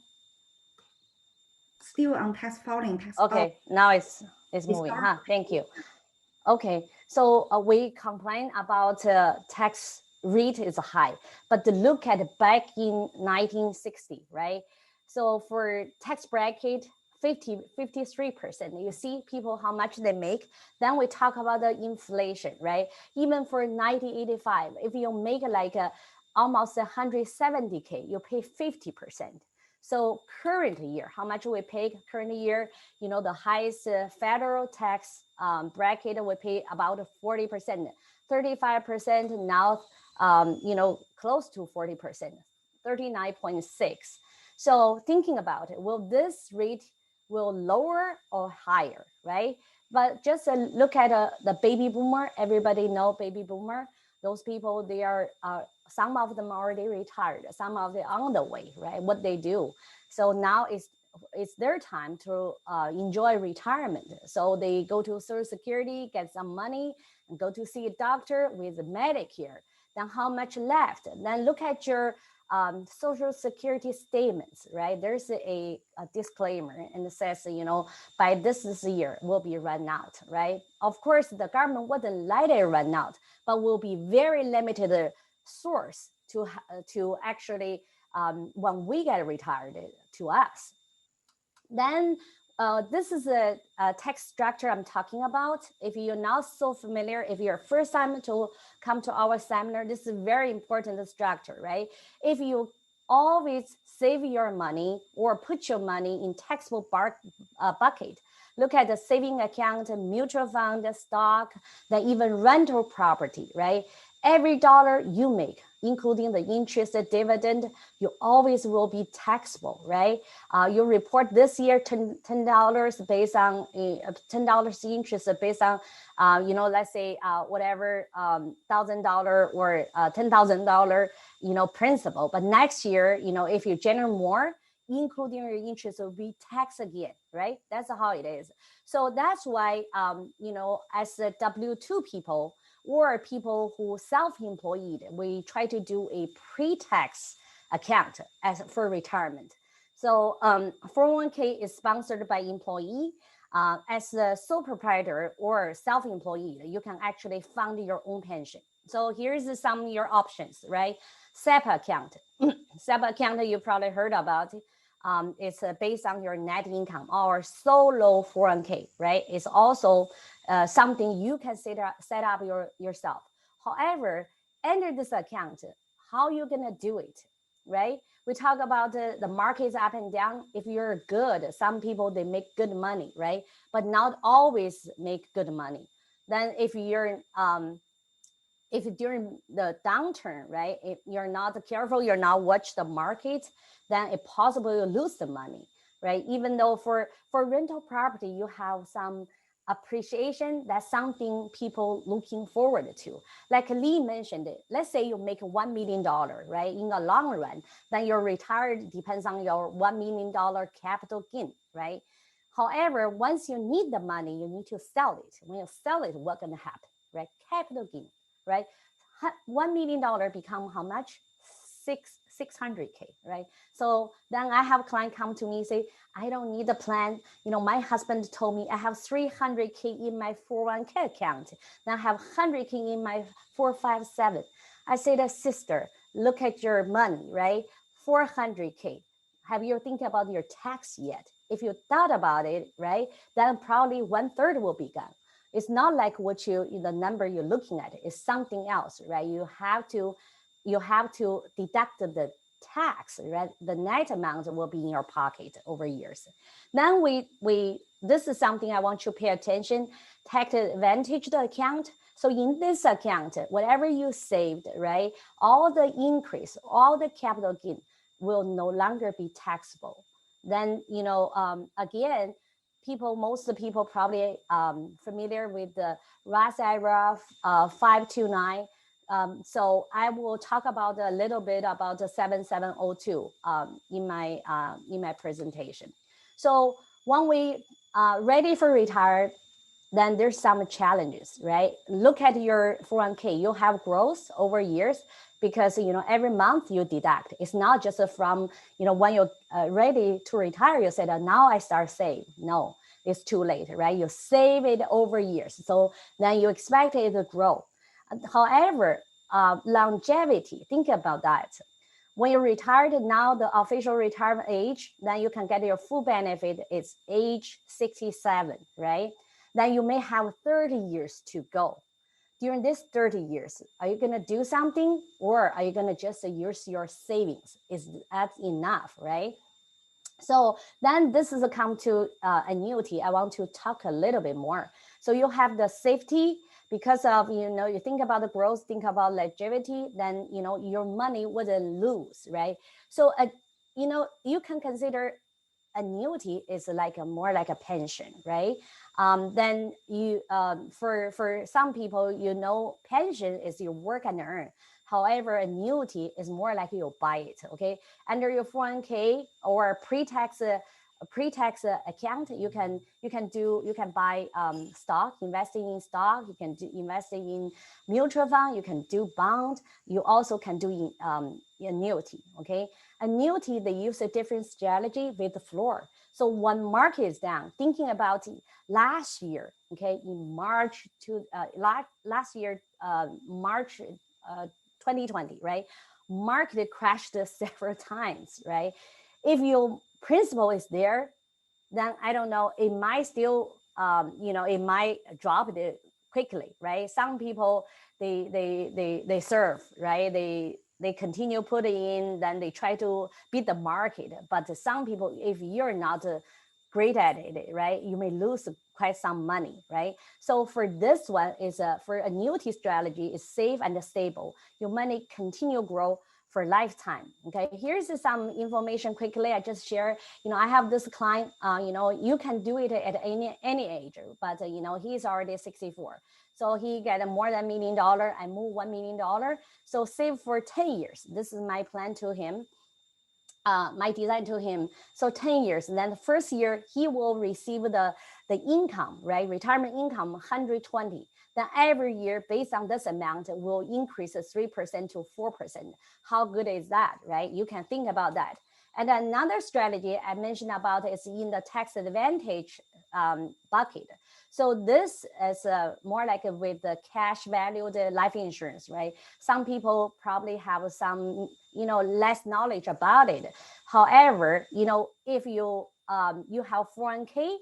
Still on tax filing. Okay, now it's moving. Huh? Thank you. Okay, so we complain about tax rate is high, but look at back in 1960, right? So for tax bracket 53%, you see people how much they make. Then we talk about the inflation, right? Even for 1985, if you make like almost 170K, you pay 50%. So current year, how much we pay current year, the highest federal tax bracket we pay about 40%, 35% now, close to 40%, 39.6. So thinking about it, will this rate will lower or higher, right? But just look at the baby boomer. Everybody know baby boomer. Those people, they are some of them already retired, some of them on the way, right? What they do. So now it's their time to enjoy retirement. So they go to Social Security, get some money, and go to see a doctor with Medicare. Then how much left? Then look at your social security statements, right? There's a disclaimer and it says, by this year will be run out, right? Of course, the government wouldn't let it run out, but will be very limited source to actually when we get retired to us. Then this is a tax structure I'm talking about. If you're not so familiar, if you're first time to come to our seminar, this is a very important structure, right? If you always save your money or put your money in taxable bucket, look at the saving account, mutual fund, stock, then even rental property, right? Every dollar you make, including the interest, the dividend, you always will be taxable, right? You report this year $10 based on $10 interest based on, let's say whatever $1,000 or $10,000, principal. But next year, if you generate more, including your interest, will be taxed again, right? That's how it is. So that's why, as the W-2 people, or people who self-employed, we try to do a pre-tax account for retirement. So 401k is sponsored by employee. As a sole proprietor or self-employed, you can actually fund your own pension. So here's some of your options, right? SEPA account. SEPA account you probably heard about. It's based on your net income or solo 401k, right? It's also something you can set up yourself. However, under this account, how you gonna do it, right? We talk about the markets up and down. If you're good, some people, they make good money, right? But not always make good money. Then if you're if during the downturn, right, if you're not careful, you're not watch the market, then it possibly will lose the money, right? Even though for rental property, you have some appreciation, that's something people looking forward to. Like Lee mentioned it, let's say you make $1 million, right? In the long run, then your retired depends on your $1 million capital gain, right? However, once you need the money, you need to sell it. When you sell it, what's gonna happen, right? Capital gain, right? $1 million become how much? 600K, right? So then I have a client come to me and say, I don't need a plan. My husband told me I have 300K in my 401k account. Then I have 100K in my 457. I said, sister, look at your money, right? 400K. Have you think about your tax yet? If you thought about it, right, then probably 1/3 will be gone. It's not like the number you're looking at. It's something else, right? You have to deduct the tax, right? The net amount will be in your pocket over years. Then this is something I want you to pay attention, tax advantage account. So in this account, whatever you saved, right? All the increase, all the capital gain will no longer be taxable. Then, again, most of the people probably familiar with the Roth-IRA 529. So I will talk about a little bit about the 7702 in my presentation. So when we ready for retire, then there's some challenges, right? Look at your 401k. You'll have growth over years because every month you deduct. It's not just from when you're ready to retire, you said now I start save. No, it's too late, right? You save it over years, so then you expect it to grow. However, longevity, think about that. When you're retired, now the official retirement age, then you can get your full benefit. It's age 67, right? Then you may have 30 years to go. During this 30 years, are you gonna do something, or are you gonna just use your savings? Is that enough, right? So then this is come to annuity. I want to talk a little bit more. So you have the safety because of, you think about the growth, think about longevity, then, your money wouldn't lose, right? So, you can consider annuity is more like a pension, right? Then for some people, pension is you work and earn. However, annuity is more like you buy it, okay? Under your 401k or pre-tax pre-tax account, you can buy stock, investing in stock, you can do investing in mutual fund, you can do bond, you also can do annuity. Okay, annuity, they use a different strategy with the floor. So when market is down, thinking about last year, okay, in March to last year, March 2020, right? Market crashed several times, right? If your principal is there, then I don't know, it might still, it might drop it quickly, right? Some people, they serve, right? They continue putting in, then they try to beat the market. But some people, if you're not great at it, right, you may lose quite some money, right? So for this one is for annuity strategy is safe and stable. Your money continue grow for lifetime. Okay, here's some information quickly. I just share. I have this client. You can do it at any age, but he's already 64, so he get more than $1 million. I move $1 million, so save for 10 years. This is my plan to him. My design to him. So 10 years, and then the first year he will receive the income, right? Retirement income 120. Then every year, based on this amount, will increase 3% to 4%. How good is that, right? You can think about that. And another strategy I mentioned about is in the tax advantage bucket. So this is more like with the cash valued life insurance, right? Some people probably have some, less knowledge about it. However, if you have 401k,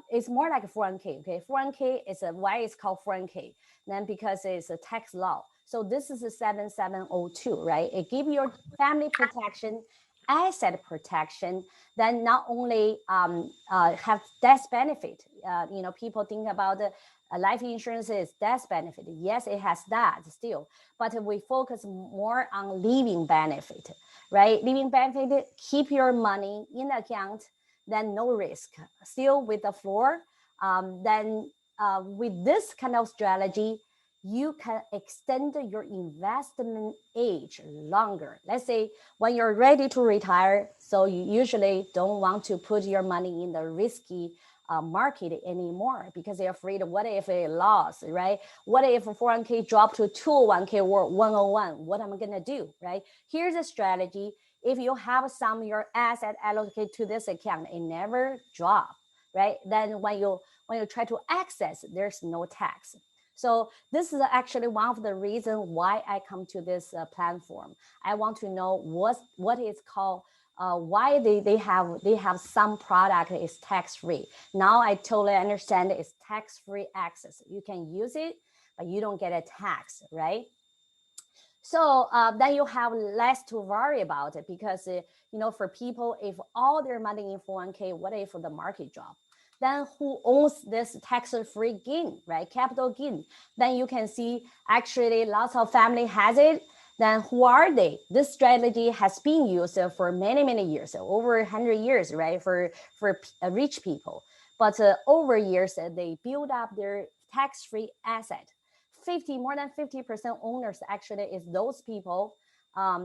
it's more like a 401k. Okay, 401k is why it's called 401k. Then because it's a tax law. So this is a 7702, right? It gives your family protection, asset protection, then not only have death benefit. People think about life insurance is death benefit. Yes, it has that still, but we focus more on living benefit, right? Living benefit, keep your money in the account, then no risk, still with the floor. Then with this kind of strategy, you can extend your investment age longer. Let's say when you're ready to retire, so you usually don't want to put your money in the risky market anymore because they're afraid of what if it lost, right? What if 401k dropped to 201k or 101? What am I gonna do, right? Here's a strategy. If you have some your asset allocated to this account, it never drop, right? Then when you try to access, there's no tax. So this is actually one of the reasons why I come to this platform. I want to know what is called why they have some product is tax free. Now I totally understand it's tax free access. You can use it, but you don't get a tax, right? So then you have less to worry about it because for people, if all their money in 401k, what if the market drop? Then who owns this tax-free gain, right? Capital gain. Then you can see actually lots of family has it. Then who are they? This strategy has been used for many, many years, over 100 years, right? For rich people. But over years, they build up their tax-free asset. More than 50% owners actually is those people.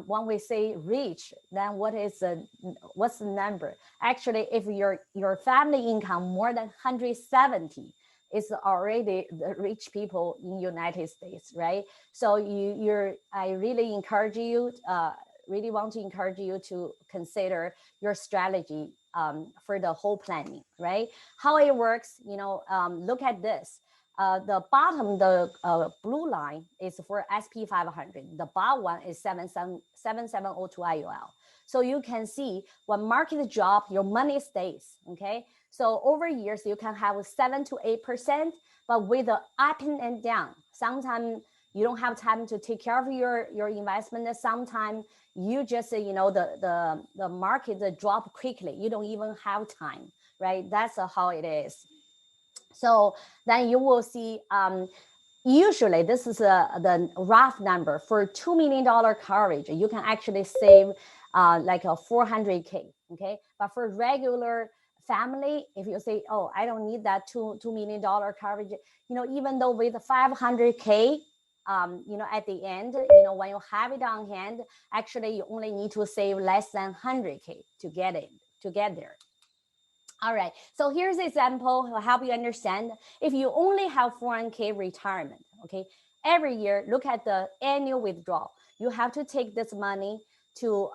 When we say rich, then what's the number? Actually, if your family income more than 170 is already the rich people in United States, right? So I really encourage you, really want to encourage you to consider your strategy for the whole planning, right? How it works, look at this. The bottom, the blue line is for SP 500. The bottom one is 7702 IUL. So you can see when market drop, your money stays, okay? So over years, you can have 7 to 8%, but with the up and down, sometimes you don't have time to take care of your investment. Sometimes you just, the market drop quickly. You don't even have time, right? That's how it is. So then you will see, usually this is the rough number for $2 million coverage. You can actually save like a 400K, okay? But for regular family, if you say, oh, I don't need that $2 million coverage, even though with 500K, at the end, when you have it on hand, actually you only need to save less than 100K to get there. All right. So here's an example to help you understand. If you only have 401k retirement, okay, every year, look at the annual withdrawal. You have to take this money to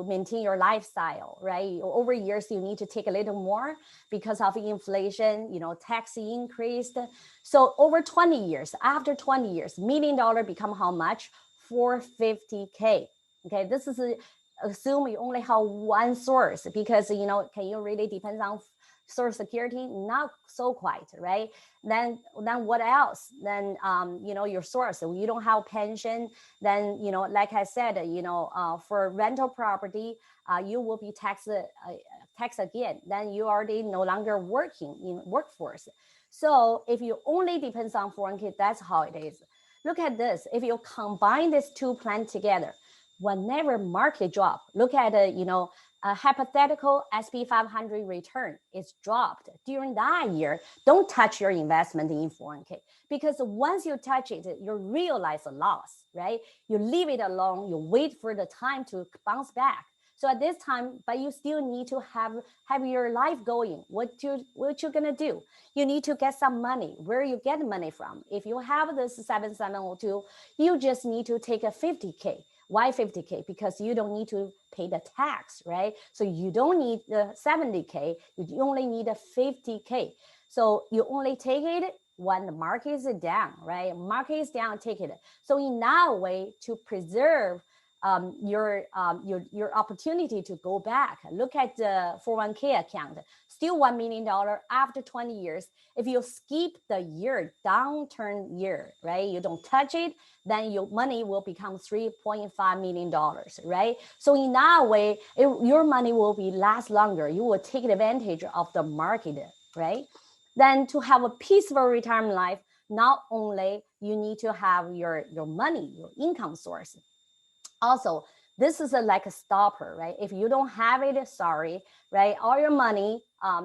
maintain your lifestyle, right? Over years, you need to take a little more because of inflation, tax increased. So over 20 years, after 20 years, $1 million become how much? 450k. Okay, this is assume you only have one source, because can you really depend on social security? Not so quite, right? Then what else? Then your source, you don't have pension, then like I said, for rental property, you will be taxed again. Then you already no longer working in workforce. So if you only depends on 401k, that's how it is. Look at this. If you combine these two plans together, whenever market drop, look at a hypothetical SP 500 return is dropped during that year, don't touch your investment in 401k, because once you touch it, you realize a loss, right? You leave it alone, you wait for the time to bounce back. So at this time, but you still need to have your life going. What you're gonna do? You need to get some money. Where you get money from? If you have this 7702, you just need to take a 50k. Why 50k? Because you don't need to pay the tax, right? So you don't need the 70k. You only need a 50k. So you only take it when the market is down, right? Market is down, take it. So in that way, to preserve your opportunity to go back. Look at the 401k account, still $1 million after 20 years. If you skip the year, downturn year, right? You don't touch it, then your money will become $3.5 million, right? So in that way, your money will be last longer. You will take advantage of the market, right? Then to have a peaceful retirement life, not only you need to have your money, your income source. Also, this is like a stopper, right? If you don't have it, sorry, right? All your money,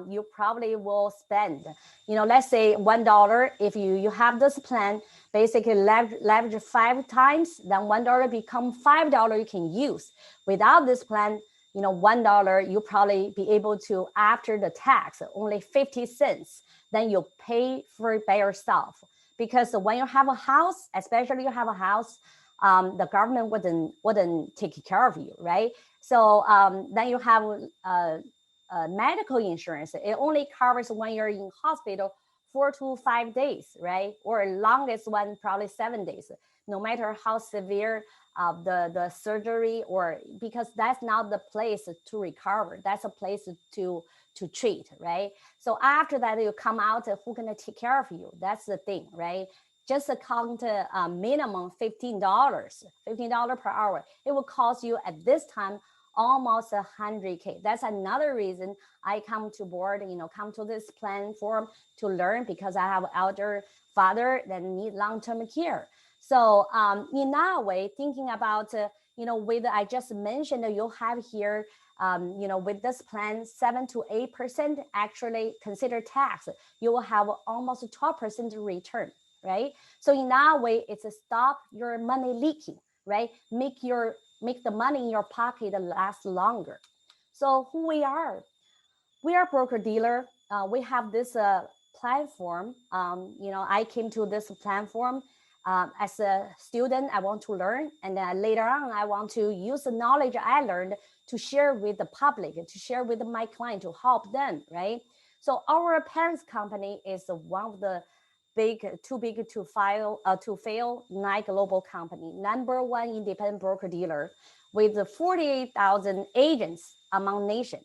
you probably will spend. Let's say $1. If you have this plan, basically leverage 5 times, then $1 become $5 you can use. Without this plan, $1 you probably be able to, after the tax, only 50 cents. Then you pay for it by yourself. Because when you have a house, especially you have a house, the government wouldn't take care of you, right? So then you have medical insurance. It only covers when you're in hospital 4 to 5 days, right? Or longest one, probably 7 days, no matter how severe the surgery, or because that's not the place to recover. That's a place to treat, right? So after that, you come out, who's gonna take care of you? That's the thing, right? Just count minimum $15 per hour. It will cost you at this time almost 100K. That's another reason I come to board, come to this plan form to learn, because I have an elder father that need long-term care. So in that way, thinking about, with I just mentioned, you'll have here, with this plan, 7 to 8% actually consider tax. You will have almost 12% return. Right? So in that way, it's a stop your money leaking, right? Make the money in your pocket last longer. So who we are broker dealer. We have this platform. I came to this platform as a student. I want to learn, and then later on, I want to use the knowledge I learned to share with the public, to share with my client, to help them, right? So our parents company is one of the too big to fail Nike global company, #1 independent broker dealer with 48,000 agents among nation.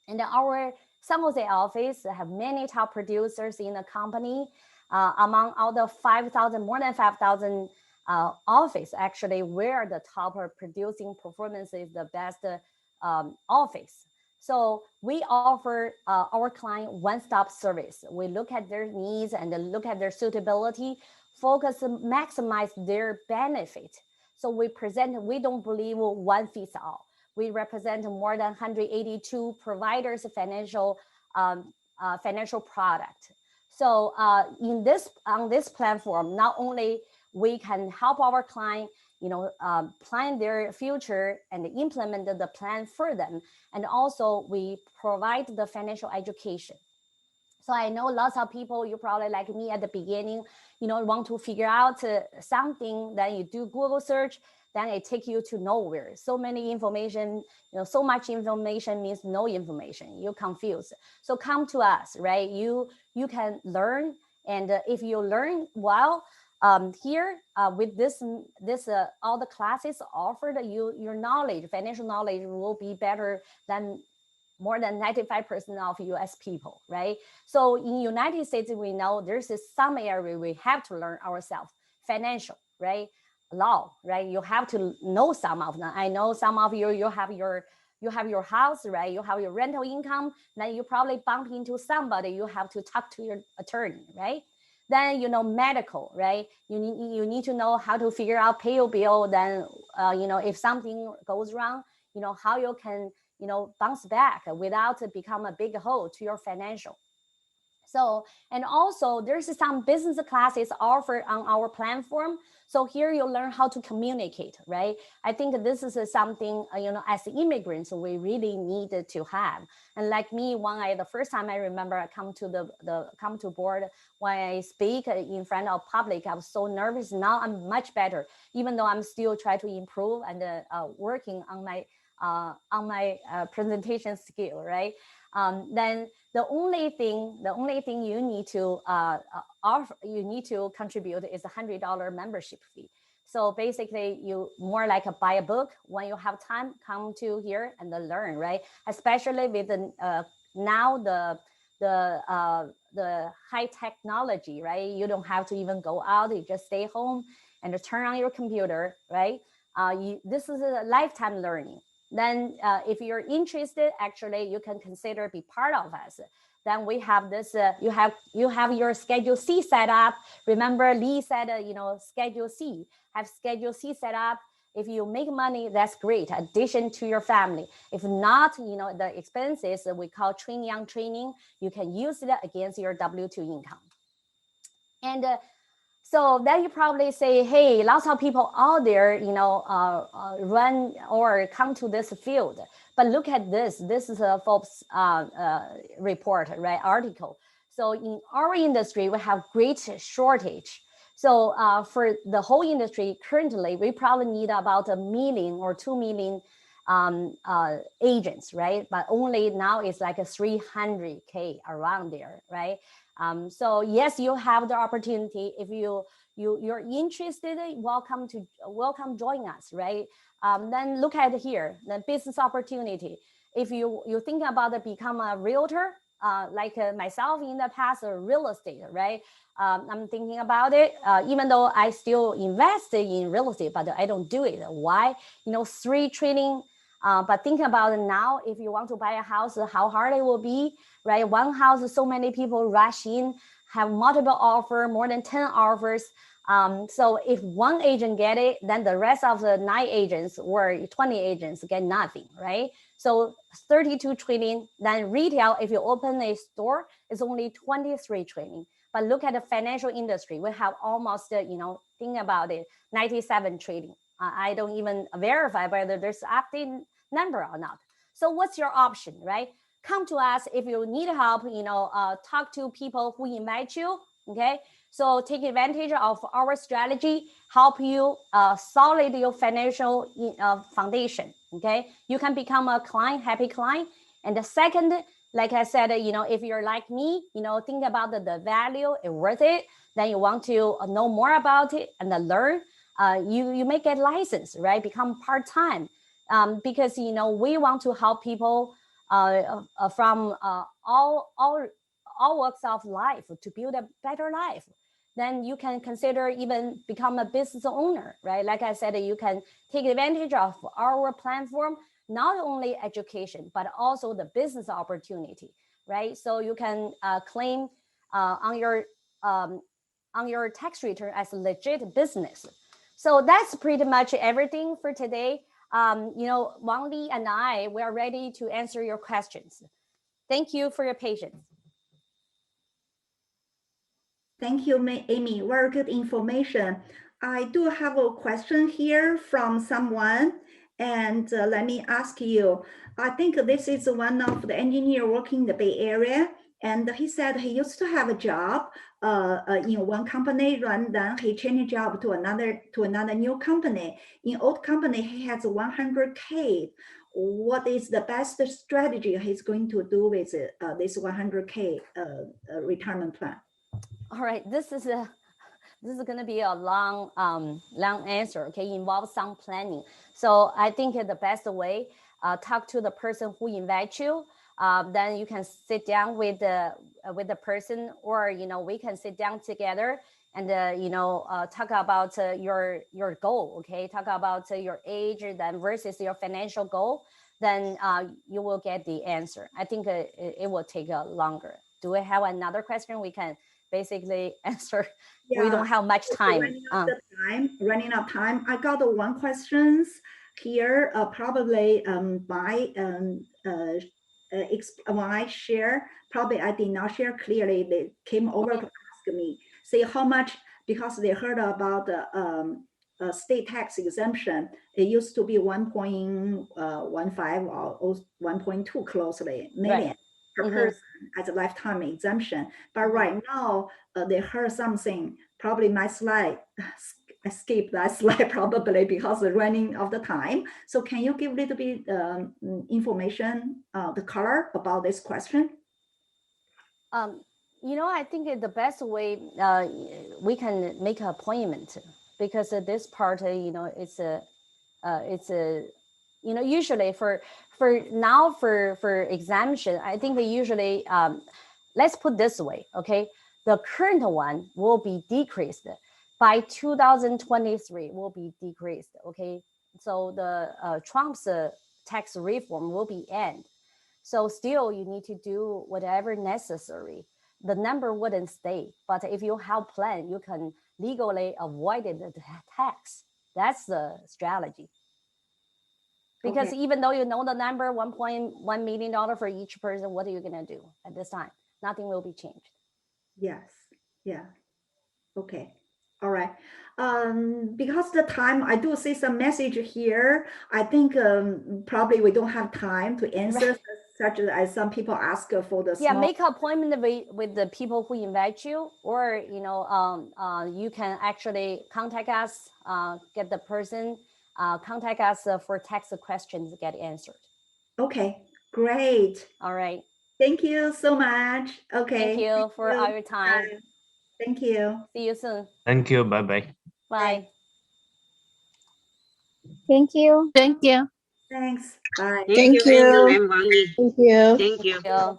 And our San Jose office have many top producers in the company. Among all the more than 5,000 office, actually, we're the top producing performance is the best office. So we offer our client one-stop service. We look at their needs and look at their suitability, focus and maximize their benefit. So we don't believe one fits all. We represent more than 182 providers of financial product. So on this platform, not only we can help our client plan their future and implement the plan for them. And also we provide the financial education. So I know lots of people, you probably like me at the beginning, want to figure out something, then you do Google search, then it takes you to nowhere. So many information, so much information means no information. You're confused. So come to us, right? You can learn, and if you learn well, here with this all the classes offered, your knowledge, financial knowledge will be better than more than 95% of US people, right? So in United States, we know there's some area we have to learn ourselves, financial, right? Law, right? You have to know some of them. I know some of you have your house, right? You have your rental income. Then you probably bump into somebody. You have to talk to your attorney, right? Then medical, right? You need to know how to figure out pay your bill. Then if something goes wrong, how you can bounce back without become a big hole to your financial. So, and also there's some business classes offered on our platform. So here you learn how to communicate, right? I think this is something, as immigrants, we really need to have. And like me, the first time I remember I come to board, when I speak in front of public, I was so nervous. Now I'm much better, even though I'm still trying to improve and working on my presentation skill, right? Then the only thing you need to offer, you need to contribute is $100 membership fee. So basically, you more like buy a book when you have time. Come to here and learn, right? Especially with now the high technology, right? You don't have to even go out. You just stay home and turn on your computer, right? This is a lifetime learning. Then if you're interested, actually, you can consider be part of us. Then we have this, you have your Schedule C set up. Remember Lee said, Schedule C, have Schedule C set up. If you make money, that's great, addition to your family. If not, the expenses we call young training, you can use it against your W-2 income. And so then you probably say, hey, lots of people out there, run or come to this field. But look at this. This is a Forbes report, right? Article. So in our industry, we have great shortage. So for the whole industry, currently, we probably need about 1 million or 2 million agents, right? But only now it's like a 300K around there, right? So yes, you have the opportunity. If you're interested, welcome join us, right? Then look at here, the business opportunity. If you think about it, become a realtor, like myself in the past, real estate, right? I'm thinking about it, even though I still invest in real estate, but I don't do it. Why? $3 trillion. But think about it now, if you want to buy a house, how hard it will be, right? One house, so many people rush in, have multiple offers, more than 10 offers. So if one agent get it, then the rest of the 9 agents or 20 agents get nothing, right? So 32 trillion, then retail, if you open a store, it's only 23 trillion. But look at the financial industry, we have almost, think about it, 97 trillion. I don't even verify whether there's updated number or not. So what's your option, right? Come to us if you need help, talk to people who invite you, okay? So take advantage of our strategy, help you solid your financial foundation, okay? You can become a happy client. And the second, like I said, if you're like me, think about the value, it's worth it, then you want to know more about it and learn, you may get licensed, right? Become part-time, because, we want to help people from all walks of life to build a better life. Then you can consider even become a business owner, right? Like I said, you can take advantage of our platform, not only education, but also the business opportunity, right? So you can claim on your tax return as a legit business. So that's pretty much everything for today. WangLi and I, we are ready to answer your questions. Thank you for your patience. Thank you, Amy. Very good information. I do have a question here from someone, and let me ask you. I think this is one of the engineer working in the Bay Area, and he said he used to have a job in one company, and then he changed job to another new company. In old company, he has 100K. What is the best strategy he's going to do with this 100K retirement plan? All right, this is going to be a long answer. Okay, involves some planning. So I think the best way, talk to the person who invites you. Then you can sit down with the person, or we can sit down together and talk about your goal. Okay, talk about your age then versus your financial goal. Then you will get the answer. I think it will take longer. Do we have another question we can basically answer? Yeah, we don't have much time. Running out of time. I got one questions here. Probably when I share, probably I did not share clearly. They came over to ask me, say how much, because they heard about the state tax exemption. It used to be 1.15 or 1.2 closely million per person as a lifetime exemption. But right now, they heard something, probably my slide, I skipped that slide probably because of running of the time. So can you give a little bit information, the color about this question? I think the best way we can make an appointment, because this part, it's a usually for exemption, I think they usually, let's put this way, okay? The current one will be decreased. By 2023 will be decreased, okay? So the Trump's tax reform will be end. So still you need to do whatever necessary. The number wouldn't stay, but if you have plan, you can legally avoid the tax. That's the strategy. Because even though you know the number, $1.1 million for each person, what are you gonna do at this time? Nothing will be changed. Yes, yeah, okay. All right. Because the time, I do see some message here. I think probably we don't have time to answer such as some people ask for the small. Make an appointment with the people who invite you, or you can actually contact us, get the person, contact us for text questions get answered. Okay, great. All right. Thank you so much. Okay. Thank you for your time. Bye. Thank you. See you soon. Thank you. Bye-bye. Bye. Thank you. Thank you. Thanks. Bye. Thank you. I'm Wangli. Thank you. Thank you. Thank you.